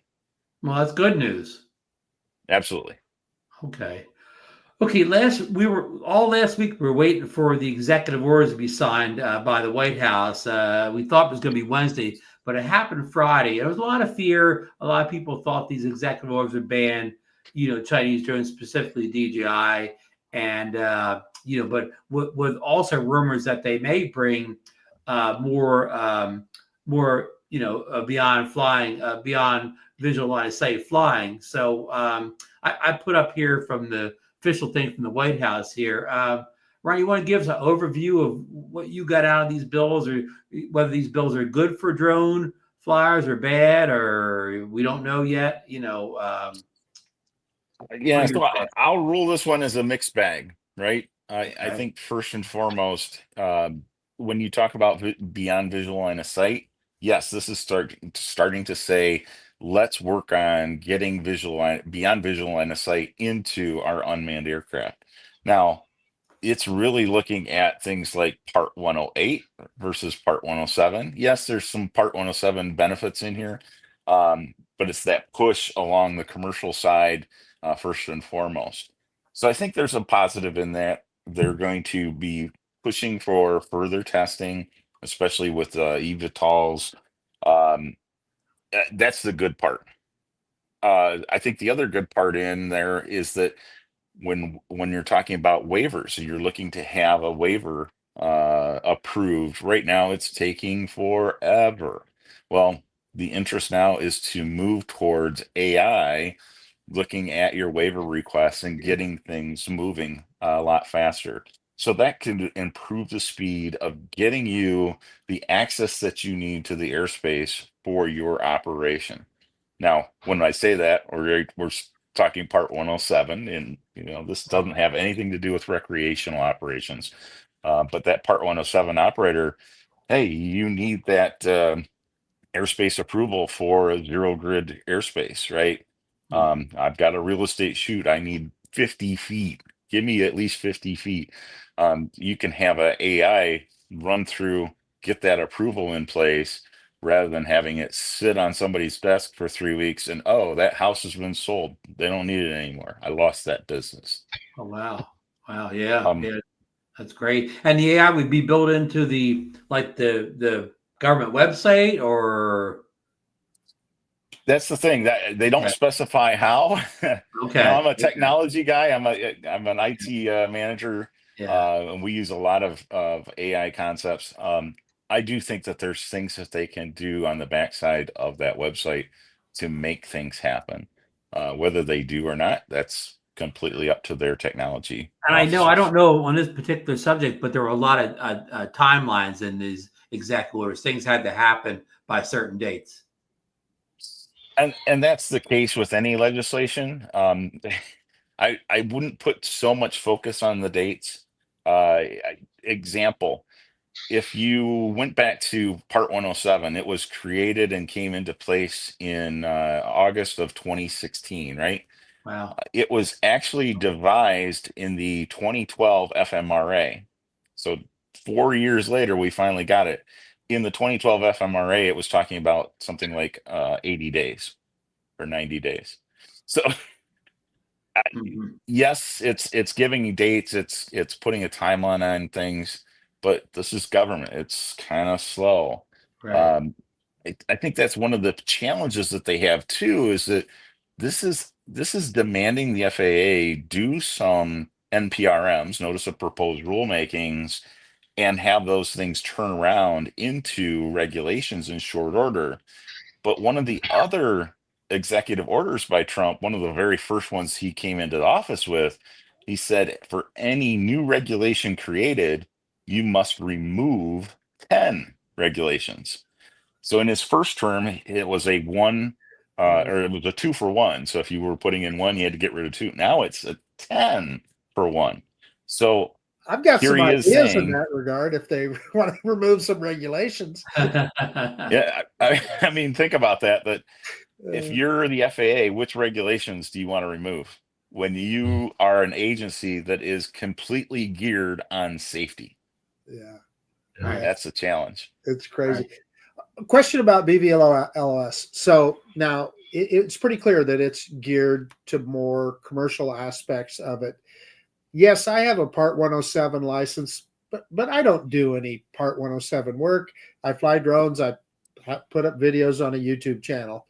Well, that's good news. Absolutely. Okay. Okay. Last week we were waiting for the executive orders to be signed by the White House. We thought it was going to be Wednesday, but it happened Friday. There was a lot of fear. A lot of people thought these executive orders would ban, Chinese drones, specifically DJI, and but with also rumors that they may bring more beyond flying, beyond visual line of sight flying. So I put up here from the official thing from the White House here. Ryan, you want to give us an overview of what you got out of these bills, or whether these bills are good for drone flyers or bad, or we don't know yet? Yeah, so I'll rule this one as a mixed bag, right? I think first and foremost, when you talk about beyond visual line of sight, yes, this is starting to say, let's work on getting beyond visual line of sight into our unmanned aircraft. Now, it's really looking at things like Part 108 versus Part 107. Yes, there's some Part 107 benefits in here, but it's that push along the commercial side first and foremost. So I think there's a positive in that. They're going to be pushing for further testing, especially with eVTOLs. That's the good part. I think the other good part in there is that when you're talking about waivers, so you're looking to have a waiver approved. Right now, it's taking forever. Well, the interest now is to move towards AI, looking at your waiver requests and getting things moving a lot faster. So that can improve the speed of getting you the access that you need to the airspace for your operation. Now, when I say that, we're talking Part 107, and this doesn't have anything to do with recreational operations. But that Part 107 operator, hey, you need that airspace approval for a zero grid airspace, right? I've got a real estate shoot. I need 50 feet. Give me at least 50 feet. You can have a AI run through, get that approval in place, rather than having it sit on somebody's desk for 3 weeks and, oh, that house has been sold. They don't need it anymore. I lost that business. Oh, wow. Yeah. Yeah. That's great. And the AI would be built into the government website, or? That's the thing, that they don't specify how. Okay. I'm a technology guy. I'm an IT manager. And we use a lot of AI concepts. I do think that there's things that they can do on the backside of that website to make things happen. Whether they do or not, that's completely up to their technology. And I don't know on this particular subject, but there were a lot of timelines in these executive orders. Things had to happen by certain dates. And that's the case with any legislation. I wouldn't put so much focus on the dates. Example, if you went back to Part 107, it was created and came into place in August of 2016, right? Wow. It was actually devised in the 2012 FMRA. So 4 years later, we finally got it. In the 2012 FMRA, it was talking about something like 80 days or 90 days. So yes, it's giving you dates, it's putting a timeline on things, but this is government. It's kind of slow. Right. I think that's one of the challenges that they have too, is that this is demanding the FAA do some NPRMs, notice of proposed rulemakings, and have those things turn around into regulations in short order. But one of the other executive orders by Trump, one of the very first ones he came into the office with, he said, for any new regulation created, you must remove 10 regulations. So in his first term, it was a one, or it was a 2-for-1. So if you were putting in one, you had to get rid of two. Now it's a 10-for-1. So I've got here some he is ideas in saying, that regard if they want to remove some regulations. yeah, I mean, think about that. That if Uh, you're the FAA, which regulations do you want to remove when you are an agency that is completely geared on safety? yeah, Right. That's a challenge. it's crazy. A question about BVLOS. So now it's pretty clear that it's geared to more commercial aspects of it. Yes, I have a Part 107 license, but I don't do any Part 107 work. I fly drones. I put up videos on a YouTube channel.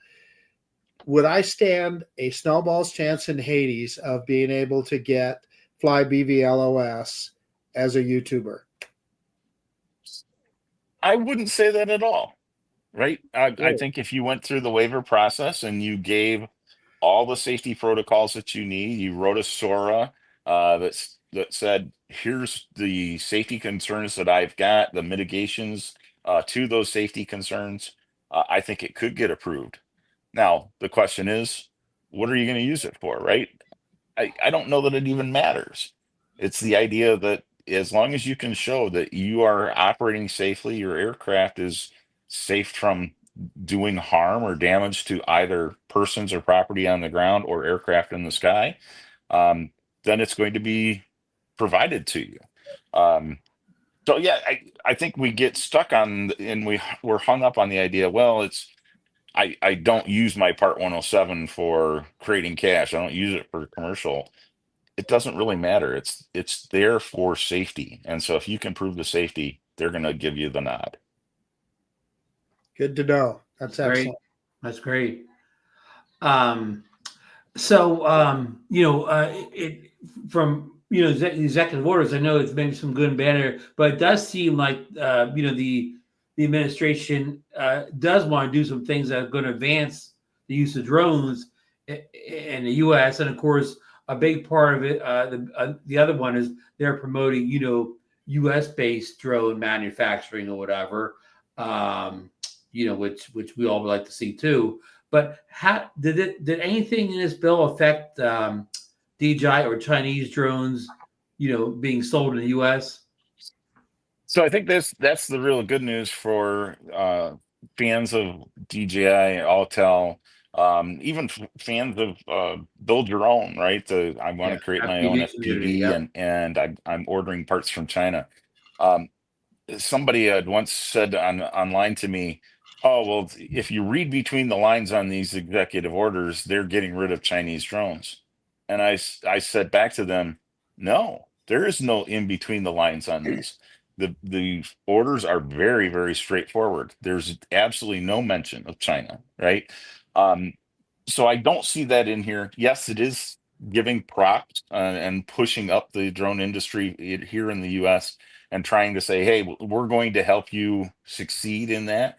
Would I stand a snowball's chance in Hades of being able to get fly BVLOS as a YouTuber? I wouldn't say that at all, right? I Really? think if you went through the waiver process and you gave all the safety protocols that you need, you wrote a SORA that said, here's the safety concerns that I've got, the mitigations to those safety concerns, I think it could get approved. Now, the question is, what are you going to use it for, right? I don't know that it even matters. It's the idea that as long as you can show that you are operating safely, your aircraft is safe from doing harm or damage to either persons or property on the ground or aircraft in the sky, then it's going to be provided to you. So yeah, I think we get stuck on, and we're hung up on the idea, well, I don't use my Part 107 for creating cash. I don't use it for commercial. It doesn't really matter. It's there for safety. And so if you can prove the safety, they're going to give you the nod. Good to know. That's great. excellent. That's great. It from executive orders, I know it's maybe some good and bad here, but it does seem like the administration does want to do some things that are going to advance the use of drones in the U.S. And of course, a big part of it, the other one is they're promoting U.S. based drone manufacturing or whatever, which we all would like to see too. But how did anything in this bill affect DJI or Chinese drones, being sold in the U.S.? So I think that's the real good news for fans of DJI, Autel, even fans of build your own, right? I want to create my own FPV, FPV, and I'm ordering parts from China. Somebody had once said online to me, "Oh, well, if you read between the lines on these executive orders, they're getting rid of Chinese drones." And I said back to them, "No, there is no in between the lines on this. The orders are very, very straightforward. There's absolutely no mention of China, right? So I don't see that in here. Yes, it is giving props and pushing up the drone industry here in the U.S. and trying to say, hey, we're going to help you succeed in that.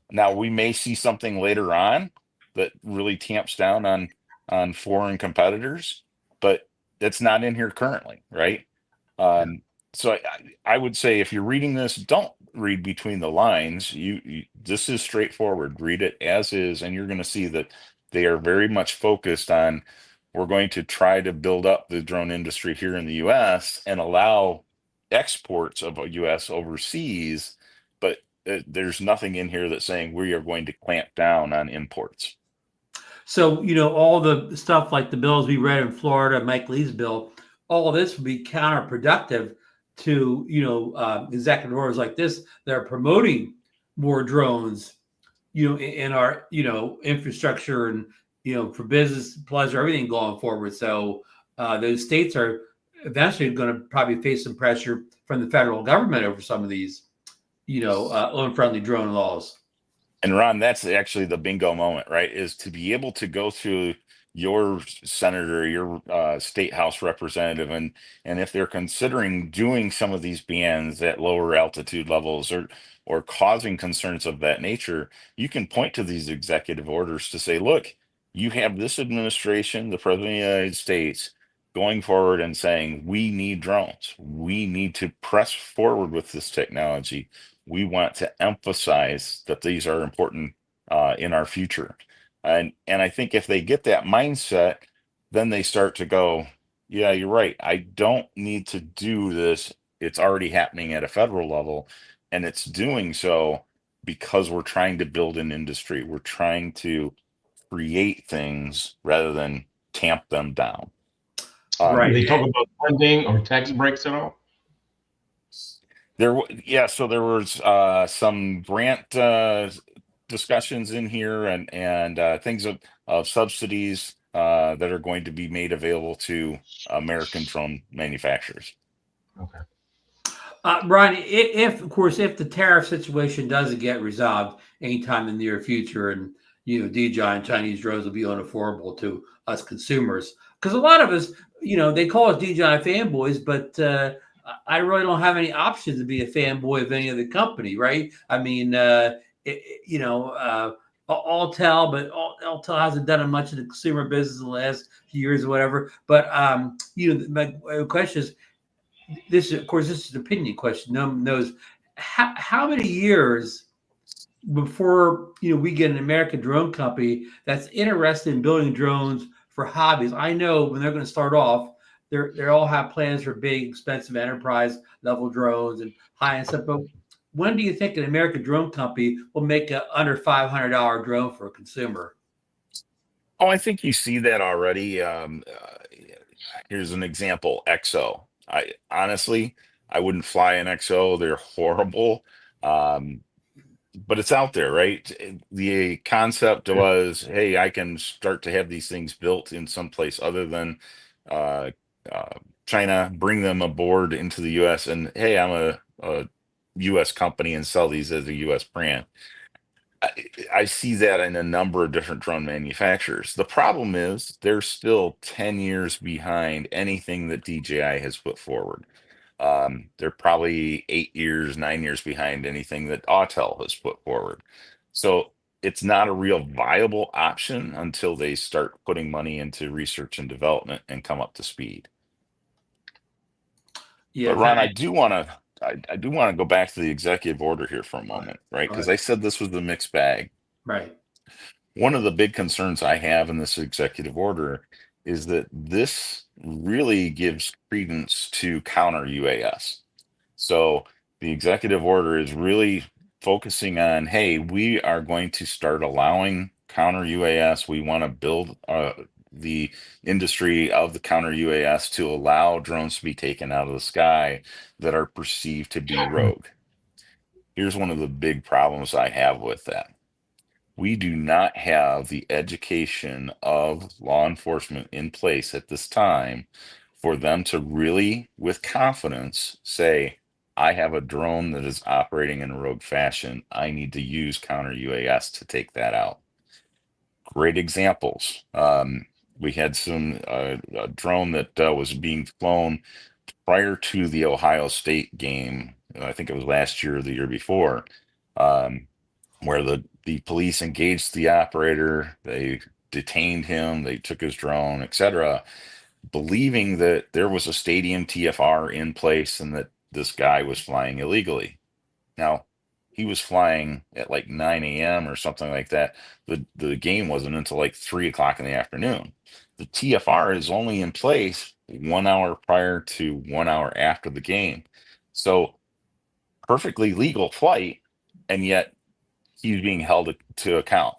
Now, we may see something later on that really tamps down on foreign competitors, but it's not in here currently, right? So I would say if you're reading this, don't read between the lines. This is straightforward. Read it as is, and you're going to see that they are very much focused on, we're going to try to build up the drone industry here in the U.S. and allow exports of U.S. overseas, but there's nothing in here that's saying we are going to clamp down on imports. So, all the stuff like the bills we read in Florida, Mike Lee's bill, all of this would be counterproductive to, executive orders like this that are promoting more drones, in our, infrastructure and, for business, pleasure, everything going forward. So those states are eventually going to probably face some pressure from the federal government over some of these, unfriendly drone laws. And Ron, that's actually the bingo moment, right? Is to be able to go through your senator, your state house representative, and if they're considering doing some of these bans at lower altitude levels or causing concerns of that nature, you can point to these executive orders to say, look, you have this administration, the president of the United States, going forward and saying, we need drones. We need to press forward with this technology. We want to emphasize that these are important in our future. And I think if they get that mindset, then they start to go, yeah, you're right. I don't need to do this. It's already happening at a federal level, and it's doing so because we're trying to build an industry. We're trying to create things rather than tamp them down. Right. Did they talk about funding or tax breaks at all? So there was some grant discussions in here and things of subsidies that are going to be made available to American drone manufacturers. Okay. Brian, if the tariff situation doesn't get resolved anytime in the near future, and DJI and Chinese drones will be unaffordable to us consumers, because a lot of us, they call us DJI fanboys, but I really don't have any options to be a fanboy of any other company, right? I mean, Alltel, but Alltel hasn't done much of the consumer business in the last few years or whatever. But my question is, this is an opinion question. No one knows how many years before we get an American drone company that's interested in building drones for hobbies. I know when they're going to start off, they all have plans for big, expensive enterprise level drones and high end stuff. But when do you think an American drone company will make an under $500 drone for a consumer? Oh, I think you see that already. Here's an example: XO. I honestly, I wouldn't fly an XO. They're horrible. But it's out there, right? The concept was, hey, I can start to have these things built in some place other than uh, China, bring them aboard into the US, and hey, I'm a US company and sell these as a US brand. I see that in a number of different drone manufacturers. The problem is they're still 10 years behind anything that DJI has put forward. They're probably 8 years, 9 years behind anything that Autel has put forward. So it's not a real viable option until they start putting money into research and development and come up to speed. Yeah, But Ron, I do want to go back to the executive order here for a moment, right? Because I said this was the mixed bag. right. One of the big concerns I have in this executive order is that this really gives credence to counter UAS. So the executive order is really focusing on, hey, we are going to start allowing counter UAS. We want to build the industry of the counter UAS to allow drones to be taken out of the sky that are perceived to be rogue. Here's one of the big problems I have with that. We do not have the education of law enforcement in place at this time for them to really, with confidence, say, I have a drone that is operating in a rogue fashion. I need to use counter UAS to take that out. Great examples. We had a drone that was being flown prior to the Ohio State game. I think it was last year or the year before, where the police engaged the operator. They detained him. They took his drone, etc., believing that there was a stadium TFR in place and that this guy was flying illegally. Now, he was flying at like 9 a.m. or something like that. The game wasn't until like 3 o'clock in the afternoon. The TFR is only in place 1 hour prior to 1 hour after the game. So perfectly legal flight, and yet he's being held to account.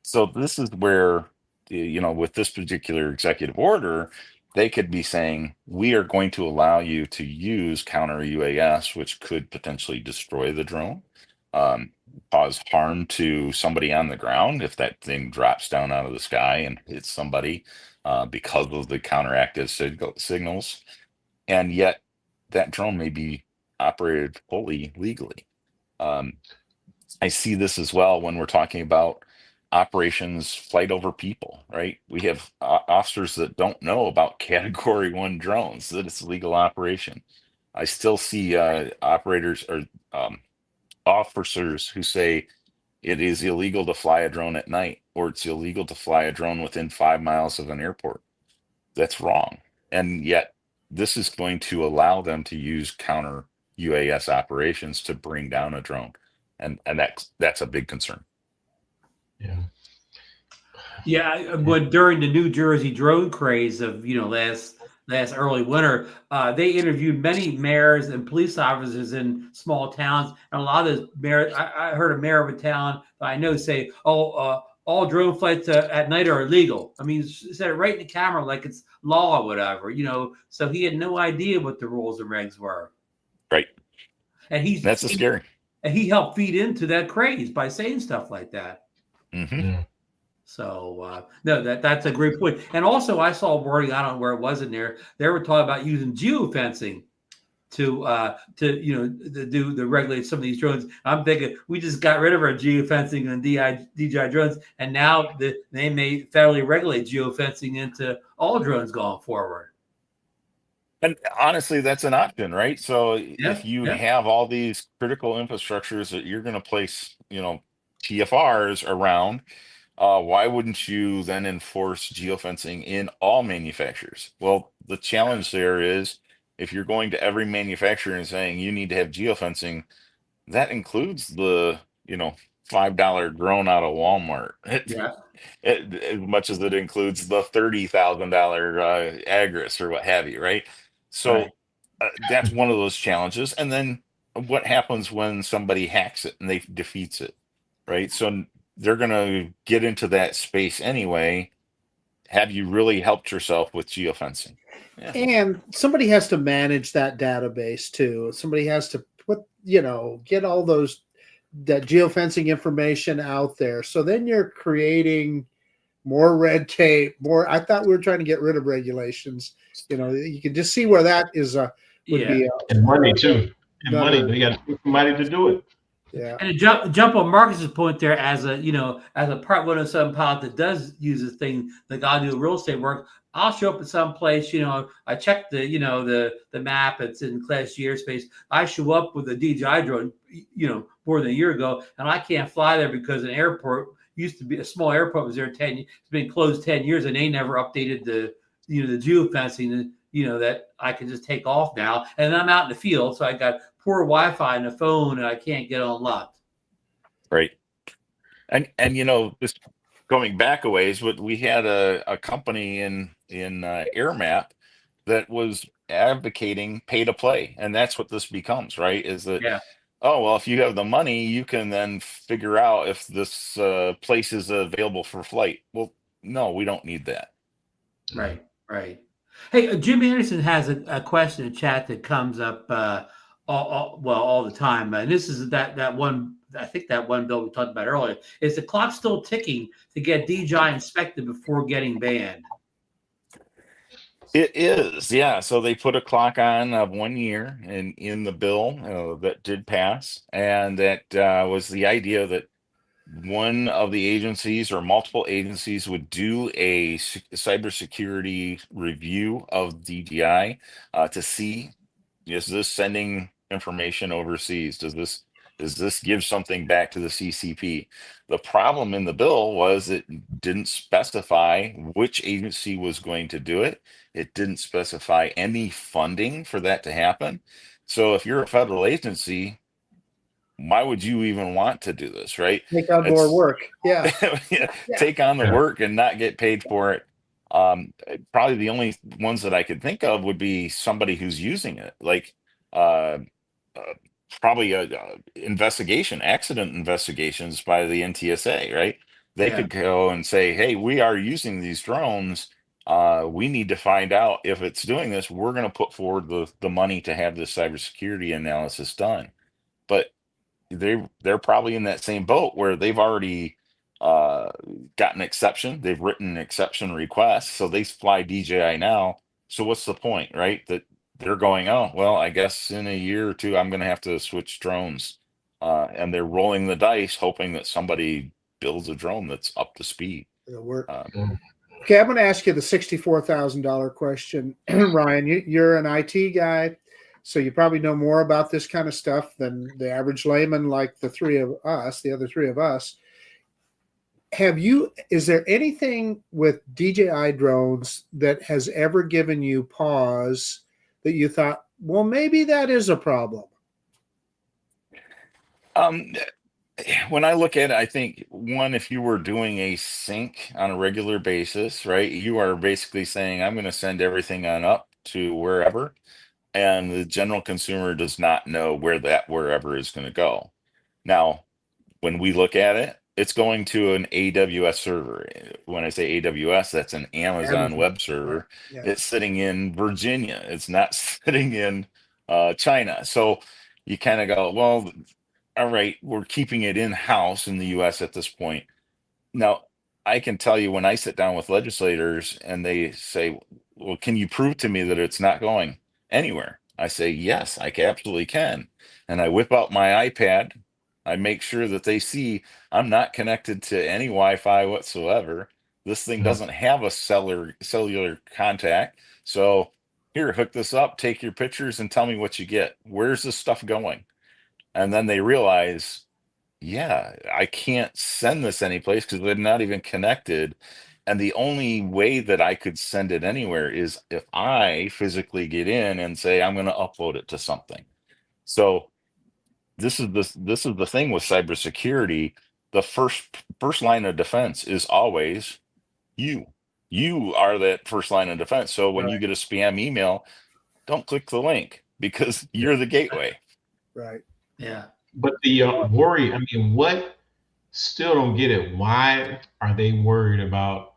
So this is where, with this particular executive order, they could be saying, we are going to allow you to use counter UAS, which could potentially destroy the drone, cause harm to somebody on the ground if that thing drops down out of the sky and hits somebody because of the counteractive signals. And yet that drone may be operated fully legally. I see this as well when we're talking about operations flight over people, right? We have officers that don't know about category 1 drones, that it's a legal operation. I still see operators or officers who say it is illegal to fly a drone at night, or it's illegal to fly a drone within 5 miles of an airport. That's wrong. And yet this is going to allow them to use counter UAS operations to bring down a drone. And that's a big concern. Yeah. Yeah, when during the New Jersey drone craze of last early winter, they interviewed many mayors and police officers in small towns, and a lot of those mayors. I heard a mayor of a town that I know say, "Oh, all drone flights at night are illegal." I mean, said it right in the camera like it's law or whatever, So he had no idea what the rules and regs were, Right. and That's scary. And he helped feed into that craze by saying stuff like that. Mm-hmm. Yeah. So no, that's a great point. And also, I saw wording, I don't know where it was in there. They were talking about using geofencing to regulate some of these drones. I'm thinking we just got rid of our geofencing on DJI drones, and now they may federally regulate geofencing into all drones going forward. And honestly, that's an option, right? So if you have all these critical infrastructures that you're going to place, TFRs around, why wouldn't you then enforce geofencing in all manufacturers? Well, the challenge there is if you're going to every manufacturer and saying you need to have geofencing, that includes the, $5 drone out of Walmart. As much as it includes the $30,000 Agris or what have you, right? So that's one of those challenges. And then what happens when somebody hacks it and they defeats it, right? So they're going to get into that space anyway. Have you really helped yourself with geofencing? Yeah. And somebody has to manage that database too. Somebody has to get all that geofencing information out there. So then you're creating more red tape, I thought we were trying to get rid of regulations. You can just see where that is be and money too. And money, you got money to do it. Yeah. And to jump on Marcus's point there, as a Part 107 pilot that does use this thing, like I do real estate work, I'll show up at some place, I check the map, it's in Class G airspace. I show up with a DJI drone, more than a year ago, and I can't fly there because an airport used to be a small airport was there 10 years. It's been closed 10 years, and they never updated the geofencing, that I can just take off now. And I'm out in the field, so I got poor Wi-Fi on the phone, and I can't get unlocked. Right. And just going back a ways, we had a company in AirMap that was advocating pay to play, and that's what this becomes, right? Is that oh, well, if you have the money, you can then figure out if this place is available for flight. Well, no, we don't need that. Right. Hey, Jim Anderson has a question in chat that comes up all the time. And this is that one, I think that one bill we talked about earlier. Is the clock still ticking to get DJI inspected before getting banned? It is, yeah. So they put a clock on of 1 year in the bill that did pass, and that was the idea that one of the agencies or multiple agencies would do a cybersecurity review of DJI to see, is this sending information overseas? Does this give something back to the CCP? The problem in the bill was it didn't specify which agency was going to do it. It didn't specify any funding for that to happen. So if you're a federal agency, why would you even want to do this, right? Take on more work. Yeah. Take on the work and not get paid for it. Probably the only ones that I could think of would be somebody who's using it, like probably accident investigations by the NTSA, right? They could go and say, hey, we are using these drones. We need to find out if it's doing this. We're going to put forward the money to have this cybersecurity analysis done. But they're probably in that same boat where they've already got an exception. They've written an exception request, so they fly DJI now. So what's the point, right? That they're going, oh, well, I guess in a year or two, I'm going to have to switch drones. And they're rolling the dice, hoping that somebody builds a drone that's up to speed. It'll work. Okay, I'm going to ask you the $64,000 question. Ryan, you're an IT guy, so you probably know more about this kind of stuff than the average layman like the other three of us. is there anything with DJI drones that has ever given you pause that you thought, well, maybe that is a problem? When I look at it, I think one, if you were doing a sync on a regular basis, right, you are basically saying, I'm going to send everything on up to wherever, and the general consumer does not know where that wherever is going to go. Now, when we look at it, it's going to an AWS server. When I say AWS, that's an Amazon web server. Yeah. It's sitting in Virginia. It's not sitting in China. So you kind of go, well, all right, we're keeping it in-house in the US at this point. Now, I can tell you when I sit down with legislators and they say, well, can you prove to me that it's not going anywhere? I say, yes, I absolutely can. And I whip out my iPad. I make sure that they see I'm not connected to any Wi-Fi whatsoever. This thing doesn't have a cellular contact. So here, hook this up, take your pictures and tell me what you get. Where's this stuff going? And then they realize, yeah, I can't send this anyplace because they're not even connected. And the only way that I could send it anywhere is if I physically get in and say, I'm going to upload it to something. So this is the thing with cybersecurity. The first line of defense is always you. You are that first line of defense. So when you get a spam email, don't click the link because you're the gateway. Right. Yeah. But the worry, I mean, what, still don't get it. Why are they worried about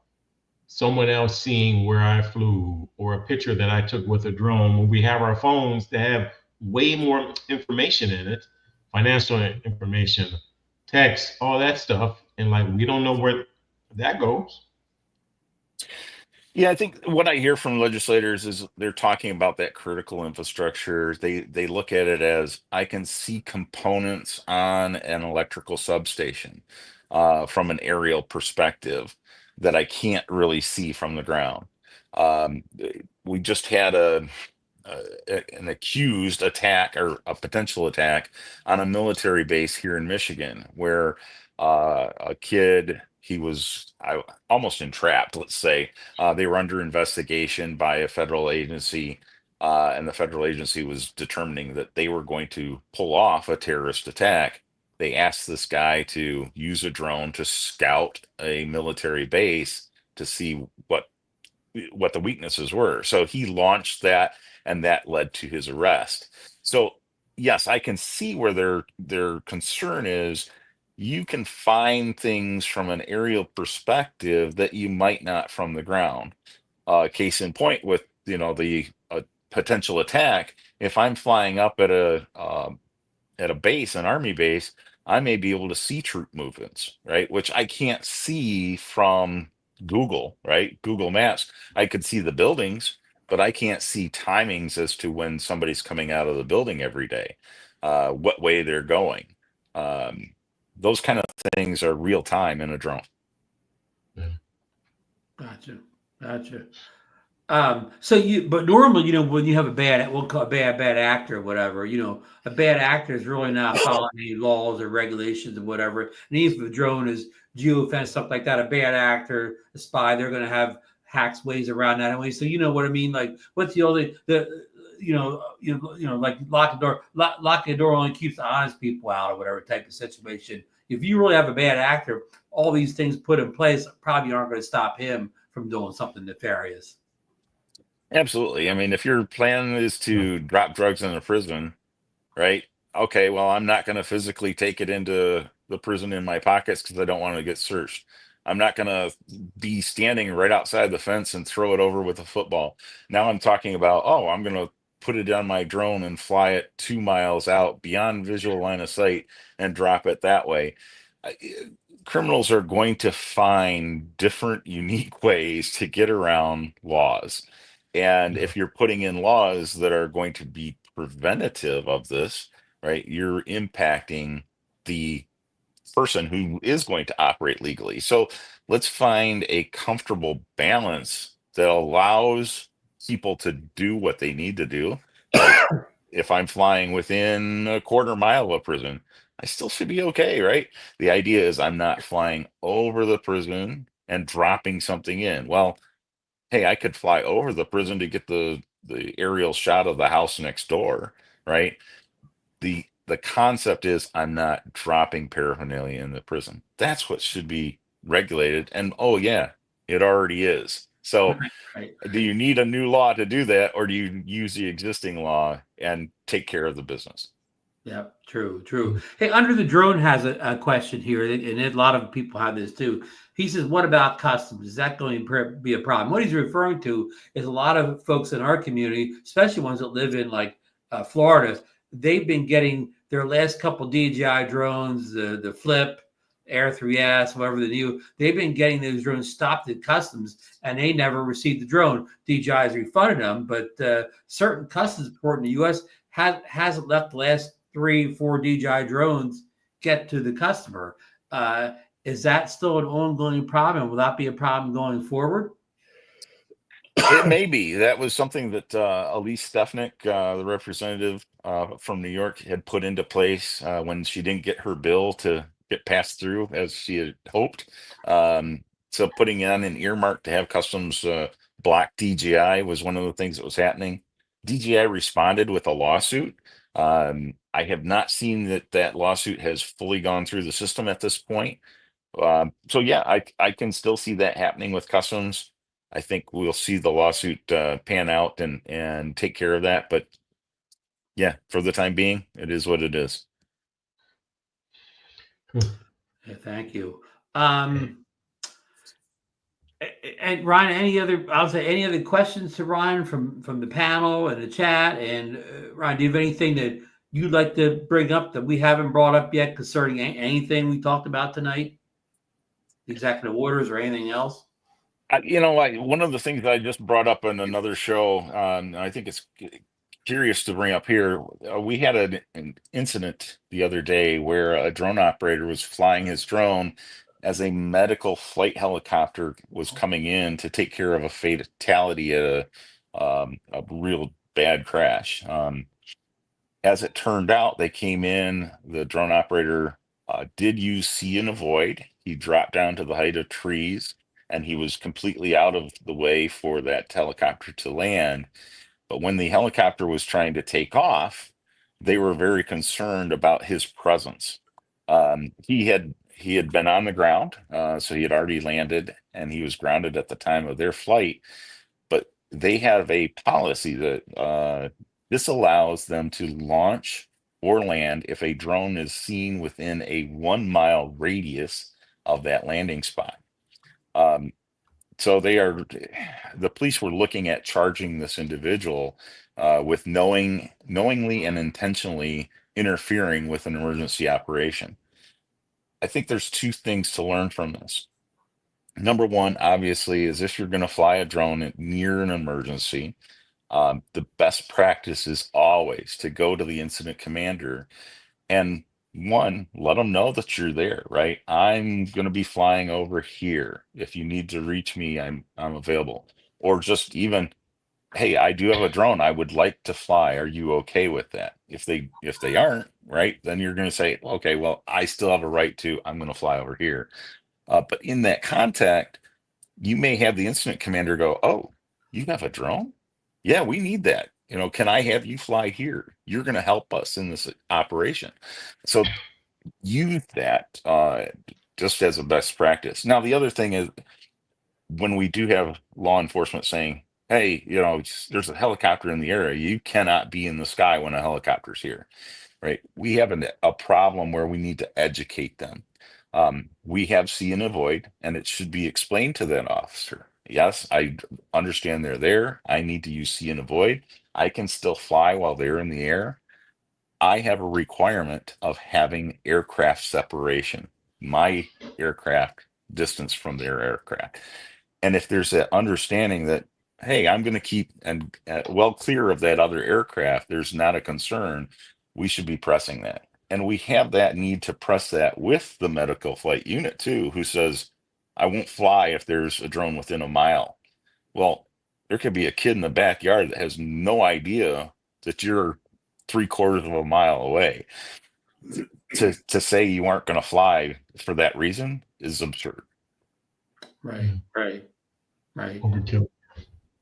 someone else seeing where I flew or a picture that I took with a drone when we have our phones that have way more information in it, financial information, text, all that stuff. And like, we don't know where that goes. Yeah, I think what I hear from legislators is they're talking about that critical infrastructure. They look at it as I can see components on an electrical substation from an aerial perspective that I can't really see from the ground. Um, we just had an accused attack or a potential attack on a military base here in Michigan, where a kid, he was almost entrapped, let's say. They were under investigation by a federal agency, and the federal agency was determining that they were going to pull off a terrorist attack. They asked this guy to use a drone to scout a military base to see what the weaknesses were. So he launched that, and that led to his arrest. So yes, I can see where their concern is. You can find things from an aerial perspective that you might not from the ground. Case in point with the potential attack. If I'm flying up at a base, an army base, I may be able to see troop movements, right? Which I can't see from Google, right? Google Maps. I could see the buildings, but I can't see timings as to when somebody's coming out of the building every day, what way they're going. Those kind of things are real time in a drone. Gotcha. But normally, when you have we'll call a bad actor or whatever, a bad actor is really not following any laws or regulations or whatever. And even if the drone is geofence, stuff like that, a bad actor, a spy, they're going to have hacks ways around that anyway. So you know what I mean? Like, what's like locking the door only keeps the honest people out or whatever type of situation. If you really have a bad actor, all these things put in place probably aren't going to stop him from doing something nefarious. Absolutely. I mean, if your plan is to drop drugs in a prison, right? Okay, well, I'm not going to physically take it into the prison in my pockets because I don't want to get searched. I'm not going to be standing right outside the fence and throw it over with a football. Now I'm talking about, I'm going to put it on my drone and fly it 2 miles out beyond visual line of sight and drop it that way. Criminals are going to find different, unique ways to get around laws. And if you're putting in laws that are going to be preventative of this, right, you're impacting the person who is going to operate legally. So let's find a comfortable balance that allows people to do what they need to do. Like if I'm flying within a 1/4 mile of prison, I still should be okay, right? The idea is I'm not flying over the prison and dropping something in. Well, hey, I could fly over the prison to get the aerial shot of the house next door, right? The concept is I'm not dropping paraphernalia in the prison. That's what should be regulated. And oh yeah, it already is. So Right. do you need a new law to do that, or do you use the existing law and take care of the business? Yeah, true. Hey, Under the Drone has a question here, and a lot of people have this too. He says, what about customs? Is that going to be a problem? What he's referring to is a lot of folks in our community, especially ones that live in like Florida, they've been getting their last couple DJI drones, the Flip, Air 3S, whatever the new, they've been getting those drones stopped at customs, and they never received the drone. DJI has refunded them, but certain customs port in the U.S. hasn't left the last 3-4 DJI drones get to the customer. Is that still an ongoing problem? Will that be a problem going forward? It may be. That was something that Elise Stefanik, the representative from New York, had put into place when she didn't get her bill to get passed through as she had hoped. So putting in an earmark to have customs block DJI was one of the things that was happening. DJI responded with a lawsuit. I have not seen that lawsuit has fully gone through the system at this point. So yeah, I can still see that happening with customs. I think we'll see the lawsuit pan out and take care of that. But yeah, for the time being, it is what it is. Yeah, thank you. And Ryan, any other questions to Ryan from the panel and the chat? And Ryan, do you have anything that you'd like to bring up that we haven't brought up yet concerning anything we talked about tonight? Executive orders or anything else? One of the things I just brought up in another show, I think it's curious to bring up here. We had an incident the other day where a drone operator was flying his drone as a medical flight helicopter was coming in to take care of a fatality at a real bad crash. As it turned out, they came in, the drone operator did use see and avoid. He dropped down to the height of trees and he was completely out of the way for that helicopter to land. But when the helicopter was trying to take off, they were very concerned about his presence. He had been on the ground, so he had already landed, and he was grounded at the time of their flight. But they have a policy that disallows them to launch or land if a drone is seen within a 1 mile radius of that landing spot. So the police were looking at charging this individual with knowingly and intentionally interfering with an emergency operation. I think there's two things to learn from this. Number one, obviously, is if you're going to fly a drone near an emergency, the best practice is always to go to the incident commander and let them know that you're there, right? I'm going to be flying over here. If you need to reach me, I'm available. Or just even, hey, I do have a drone. I would like to fly. Are you okay with that? If they aren't, right, then you're going to say, okay, well, I still have a right to. I'm going to fly over here. But in that contact, you may have the incident commander go, oh, you have a drone? Yeah, we need that. Can I have you fly here? You're going to help us in this operation. So use that just as a best practice. Now, the other thing is when we do have law enforcement saying, hey, there's a helicopter in the area, you cannot be in the sky when a helicopter's here, right? We have a problem where we need to educate them. We have see and avoid, and it should be explained to that officer. Yes, I understand they're there. I need to use see and avoid. I can still fly while they're in the air. I have a requirement of having aircraft separation, my aircraft distance from their aircraft. And if there's that understanding that, hey, I'm going to keep and well clear of that other aircraft, there's not a concern, we should be pressing that. And we have that need to press that with the medical flight unit too, who says, I won't fly if there's a drone within a mile. Well, there could be a kid in the backyard that has no idea that you're 3/4 of a mile away. to say you aren't going to fly for that reason is absurd. Right. Overkill.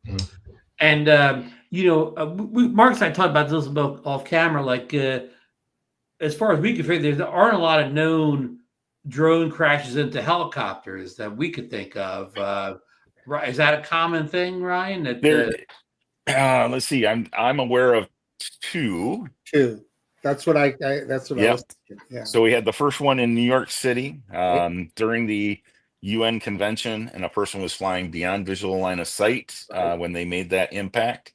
Yeah. And Marcus and I talked about this about off camera. Like, as far as we can figure, there aren't a lot of known drone crashes into helicopters that we could think of. Right? Is that a common thing, Ryan? Let's see. I'm aware of two. That's what I was thinking. Yeah. So we had the first one in New York City during the UN convention, and a person was flying beyond visual line of sight when they made that impact.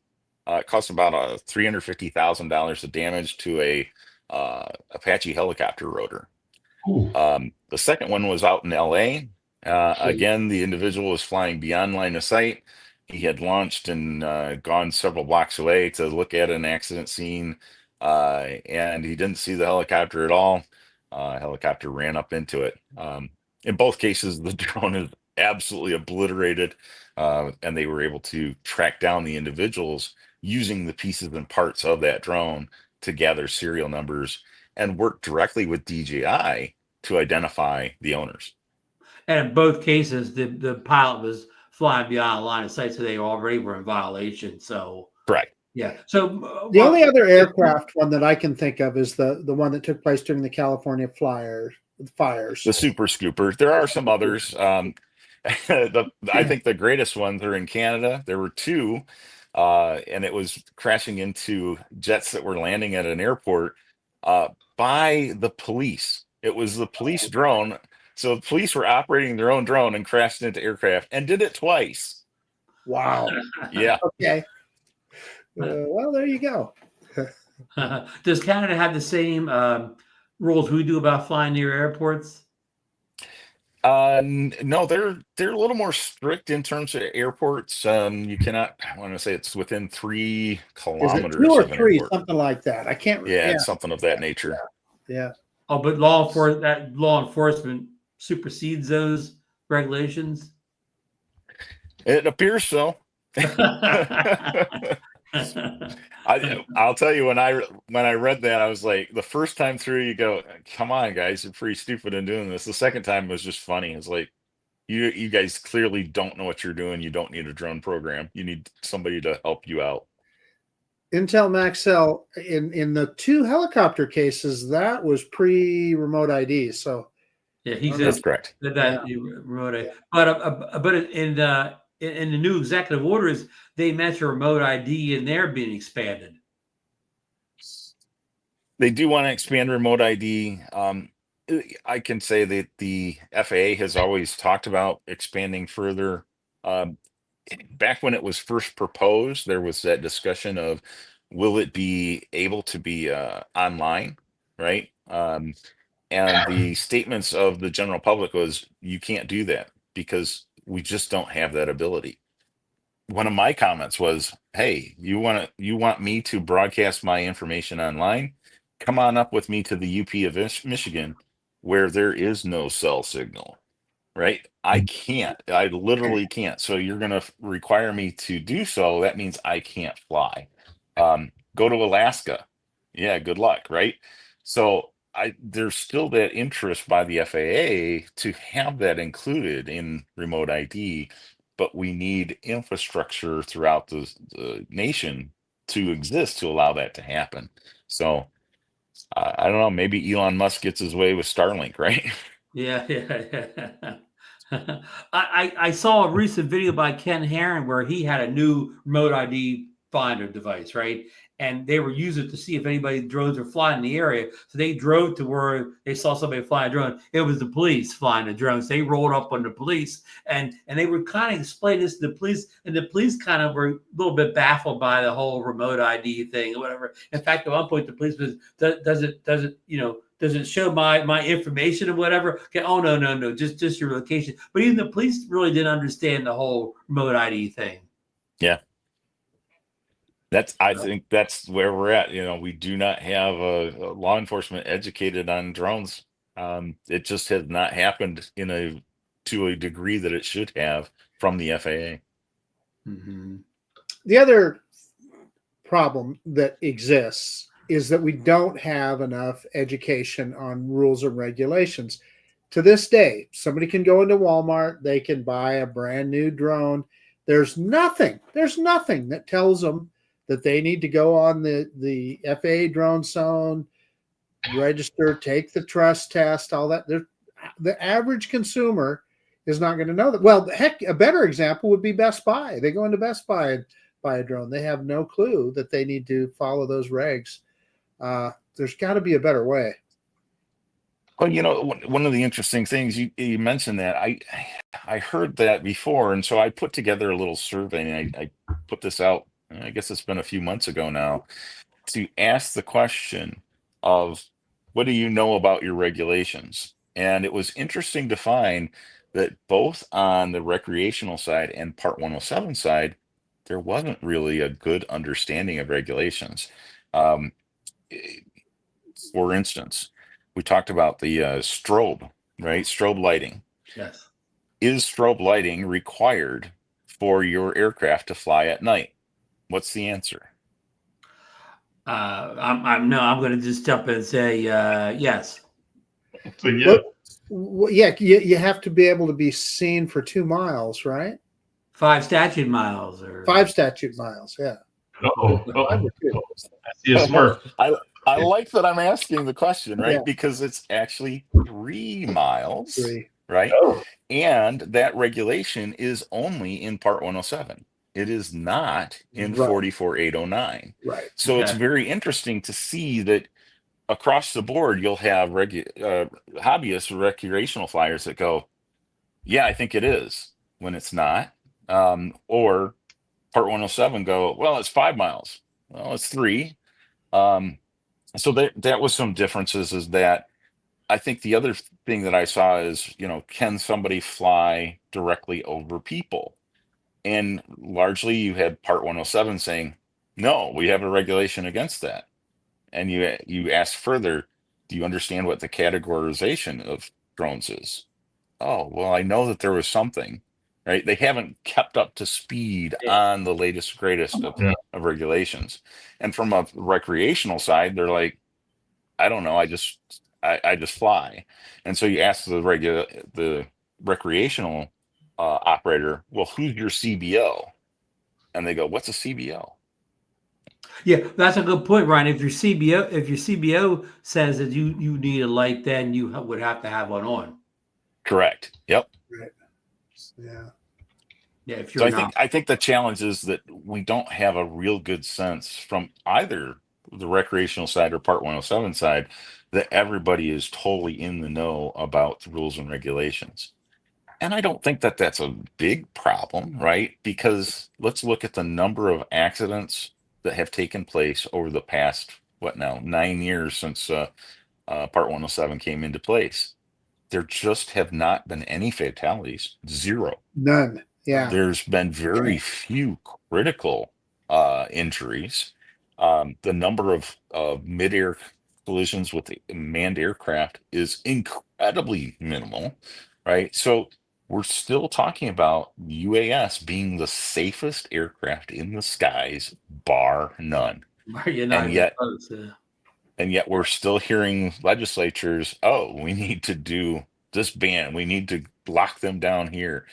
It cost about $350,000 of damage to a Apache helicopter rotor. The second one was out in LA. Again, the individual was flying beyond line of sight. He had launched and gone several blocks away to look at an accident scene, and he didn't see the helicopter at all. Helicopter ran up into it. In both cases, the drone is absolutely obliterated, and they were able to track down the individuals using the pieces and parts of that drone to gather serial numbers and work directly with DJI to identify the owners. And in both cases, the pilot was flying beyond line of sight, so they already were in violation. So correct. Yeah. So the only other aircraft one that I can think of is the one that took place during the California fires. The Super Scooper. There are some others. I think the greatest ones are in Canada. There were two, and it was crashing into jets that were landing at an airport by the police. It was the police drone. So the police were operating their own drone and crashed into aircraft and did it twice. Wow. Yeah. Okay. Well, there you go. Does Canada have the same rules we do about flying near airports? No, they're a little more strict in terms of airports. You cannot. I want to say it's within 3 kilometers. Is it 2 or of an 3, airport. something like that? I can't. Yeah, it's something of that nature. Yeah. Oh, but law enforcement supersedes those regulations. It appears so. I'll tell you, when I read that, I was like, the first time through, you go, come on, guys, you're pretty stupid in doing this. The second time was just funny. It's like, you guys clearly don't know what you're doing. You don't need a drone program. You need somebody to help you out. Intel Maxell, in the 2 helicopter cases, that was pre-remote ID. So yeah, he said that's correct. That remote ID. But in the new executive orders, they mention remote ID, and they're being expanded. They do want to expand remote ID. I can say that the FAA has always talked about expanding further. Back when it was first proposed, there was that discussion of, will it be able to be online, right? And the statements of the general public was, you can't do that because we just don't have that ability. One of my comments was, hey, you want me to broadcast my information online? Come on up with me to the UP of Michigan, where there is no cell signal, right? I can't. I literally can't. So you're going to require me to do so. That means I can't fly. Go to Alaska. Yeah, good luck, right? So there's still that interest by the FAA to have that included in remote ID, but we need infrastructure throughout the nation to exist to allow that to happen. So I don't know, maybe Elon Musk gets his way with Starlink, right? Yeah. I saw a recent video by Ken Herron where he had a new remote ID finder device, right? And they were using it to see if drones were flying in the area. So they drove to where they saw somebody flying a drone. It was the police flying the drones. They rolled up on the police, and they were kind of explaining this to the police, and the police kind of were a little bit baffled by the whole remote ID thing or whatever. In fact, at one point, the police was, does it show my information or whatever? Okay, oh no, just your location. But even the police really didn't understand the whole remote ID thing. Yeah. I think that's where we're at. We do not have a law enforcement educated on drones. It just has not happened to a degree that it should have from the FAA. Mm-hmm. The other problem that exists is that we don't have enough education on rules and regulations. To this day, somebody can go into Walmart, they can buy a brand new drone. There's nothing that tells them that they need to go on the FAA drone zone, register, take the trust test, all that. The average consumer is not going to know that. Well, heck, a better example would be Best Buy. They go into Best Buy and buy a drone. They have no clue that they need to follow those regs. There's got to be a better way. Well, one of the interesting things you mentioned that I heard that before, and so I put together a little survey, and I put this out. I guess it's been a few months ago now, to ask the question of, what do you know about your regulations? And it was interesting to find that both on the recreational side and Part 107 side, there wasn't really a good understanding of regulations. For instance, we talked about the strobe, right? Strobe lighting. Yes. Is strobe lighting required for your aircraft to fly at night? What's the answer? I'm going to just jump in and say yes. So yeah. Well, yeah, you have to be able to be seen for 2 miles, right? 5 statute miles or 5 statute miles, yeah. I see a smirk. I like that I'm asking the question, right? Yeah. Because it's actually 3 miles, 3. right? Oh. And that regulation is only in Part 107. It is not in Right. 44809. Right. So it's Okay. very interesting to see that across the board, you'll have hobbyist recreational flyers that go, yeah, I think it is, when it's not. Or Part 107 go, well, it's 5 miles. Well, it's 3. So that was some differences. Is that I think the other thing that I saw is, can somebody fly directly over people? And largely you had Part 107 saying, no, we have a regulation against that. And you ask further, do you understand what the categorization of drones is? Oh, well, I know that there was something, right? They haven't kept up to speed on the latest, greatest of regulations. And from a recreational side, they're like, I don't know, I just fly. And so you ask the recreational operator, well, who's your CBO? And they go, what's a CBO? Yeah, that's a good point, Ryan. If your CBO says that you need a light, then you would have to have one on. Correct. Yep. Right. Yeah. Yeah. If So you're not. I think the challenge is that we don't have a real good sense from either the recreational side or Part 107 side that everybody is totally in the know about the rules and regulations. And I don't think that that's a big problem, right? Because let's look at the number of accidents that have taken place over the past, 9 years since Part 107 came into place. There just have not been any fatalities, 0. None. Yeah. There's been very few critical injuries. The number of mid-air collisions with the manned aircraft is incredibly minimal, right? So we're still talking about UAS being the safest aircraft in the skies, bar none. You're not And even yet, close, and yet we're still hearing legislatures, oh, we need to do this ban. We need to lock them down here.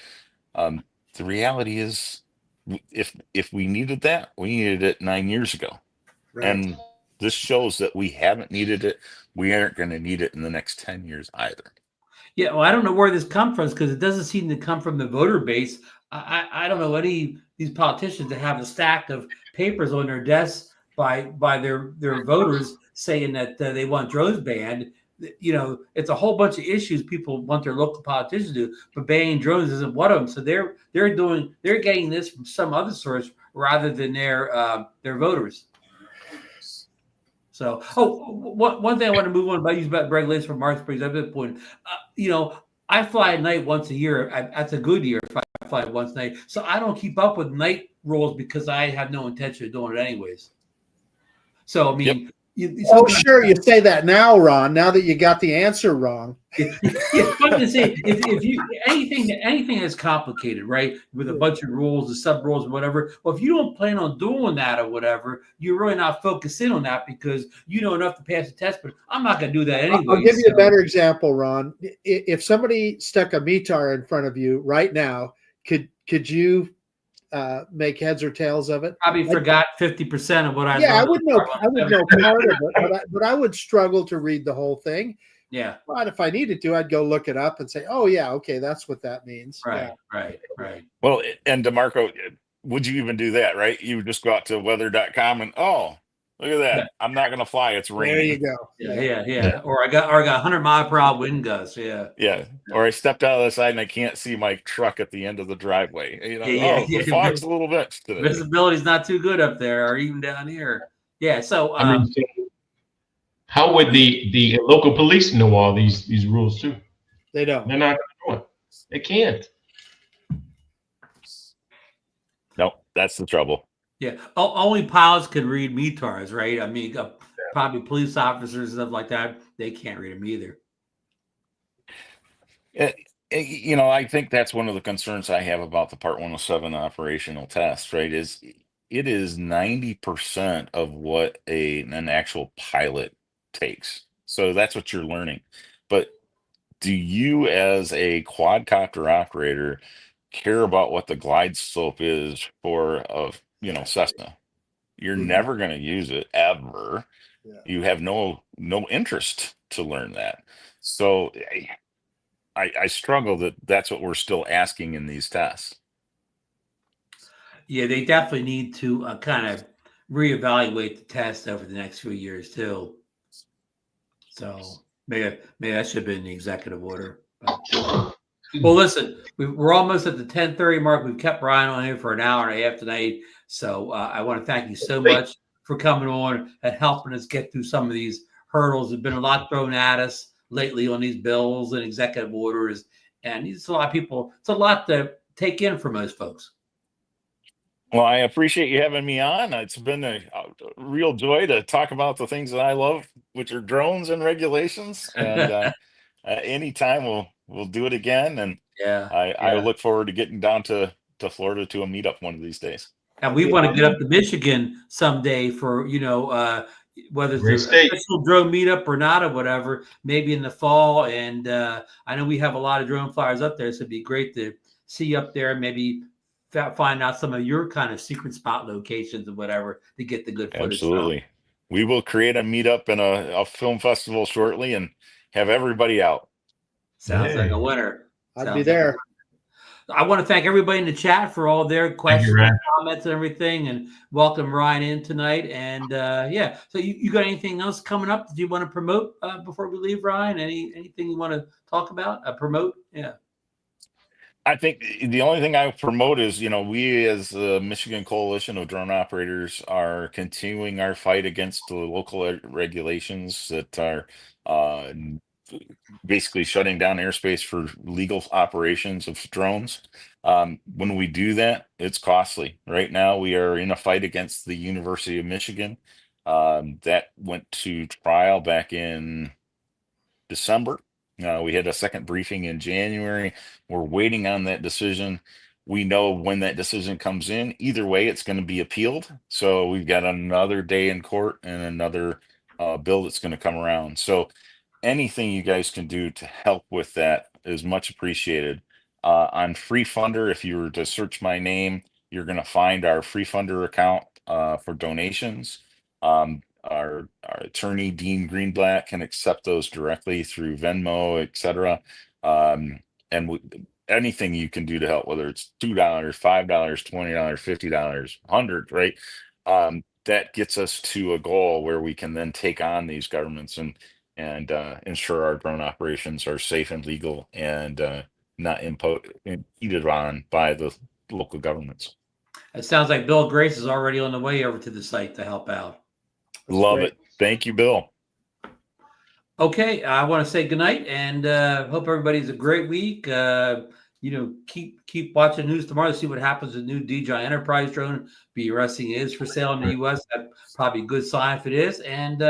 The reality is, if we needed that, we needed it 9 years ago. Right. And this shows that we haven't needed it. We aren't going to need it in the next 10 years either. Yeah, well, I don't know where this comes from because it doesn't seem to come from the voter base. I don't know any these politicians that have a stack of papers on their desks by their voters saying that they want drones banned. It's a whole bunch of issues people want their local politicians to do, but banning drones isn't one of them. So they're getting this from some other source rather than their voters. So, one thing I want to move on about use about regulations for March Springs. At this point, I fly at night once a year. That's a good year if I fly once a night. So I don't keep up with night rules because I have no intention of doing it anyways. So I mean, Oh, sure. You say that now, Ron. Now that you got the answer wrong. It's fun to say if you anything that's complicated, right, with a bunch of rules, the sub rules, or whatever. Well, if you don't plan on doing that or whatever, you're really not focusing on that because you know enough to pass the test. But I'm not going to do that anyway. I'll give you a better example, Ron. If somebody stuck a METAR in front of you right now, could you make heads or tails of it? Probably forgot 50% of what I. Yeah, I would know. I would know part of it, but I would struggle to read the whole thing. Yeah. But if I needed to, I'd go look it up and say, "Oh yeah, okay, that's what that means." Right. Yeah. Right. Well, and DeMarco, would you even do that? Right? You would just go out to weather.com and look at that. Yeah. I'm not going to fly. It's raining. There you go. Yeah. Or I got 100-mile-per-hour wind gusts. Yeah. Yeah. Or I stepped out of the side and I can't see my truck at the end of the driveway. You know, Yeah. the fog's a little bit today. Visibility's not too good up there, or even down here. Yeah. So, I mean, how would the local police know all these rules too? They don't. They're not going to know it. They can't. No, that's the trouble. yeah, only pilots can read METARs, right? I mean, probably police officers and stuff like that. They can't read them either. You know, I think that's one of the concerns I have about the Part 107 operational test, right? Is it is 90% of what an actual pilot takes. So that's what you're learning. But do you, as a quadcopter operator, care about what the glide slope is for a Cessna? You're never going to use it ever. Yeah. You have no interest to learn that. So I struggle that that's what we're still asking in these tests. Yeah, they definitely need to kind of reevaluate the test over the next few years too. So maybe that should have been the executive order. But, well, listen, we're almost at the 10:30 mark. We've kept Ryan on here for an hour and a half tonight. So I want to thank you so much for coming on and helping us get through some of these hurdles. There's been a lot thrown at us lately on these bills and executive orders. And it's a lot of people. It's a lot to take in for most folks. Well, I appreciate you having me on. It's been a real joy to talk about the things that I love, which are drones and regulations. And anytime we'll do it again. And I look forward to getting down to Florida to a meetup one of these days. And we want to get up to Michigan someday for, whether it's an official drone meetup or not or whatever, maybe in the fall. And I know we have a lot of drone flyers up there, so it'd be great to see you up there and maybe find out some of your kind of secret spot locations or whatever to get the good footage. Absolutely. We will create a meetup and a film festival shortly and have everybody out. Sounds like a winner. I'd be there. I want to thank everybody in the chat for all their questions, and comments, and everything, and welcome Ryan in tonight. And so you got anything else coming up that you want to promote before we leave, Ryan? Anything you want to talk about? Promote? Yeah. I think the only thing I promote is, we as the Michigan Coalition of Drone Operators are continuing our fight against the local regulations that are basically shutting down airspace for legal operations of drones. When we do that, it's costly. Right now, we are in a fight against the University of Michigan. That went to trial back in December. We had a second briefing in January. We're waiting on that decision. We know when that decision comes in, either way, it's going to be appealed. So we've got another day in court and another bill that's going to come around. So anything you guys can do to help with that is much appreciated. On Free Funder, if you were to search my name, you're going to find our Free Funder account for donations. Our attorney, Dean Greenblatt, can accept those directly through Venmo, etc. Anything you can do to help, whether it's $2, $5, $20, $50, $100, right? That gets us to a goal where we can then take on these governments and ensure our drone operations are safe and legal and not impeded on by the local governments. It sounds like Bill Grace is already on the way over to the site to help out. Love it. Thank you, Bill. Okay, I want to say goodnight and hope everybody's a great week. keep watching news tomorrow to see what happens with new DJI Enterprise drone. Be interesting. It is for sale in the U.S. That's probably a good sign if it is. And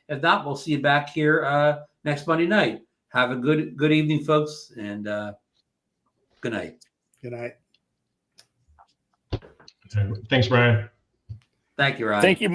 if not, we'll see you back here next Monday night. Have a good evening, folks, and good night. Good night. Thanks, Ryan. Thank you, Ryan. Thank you.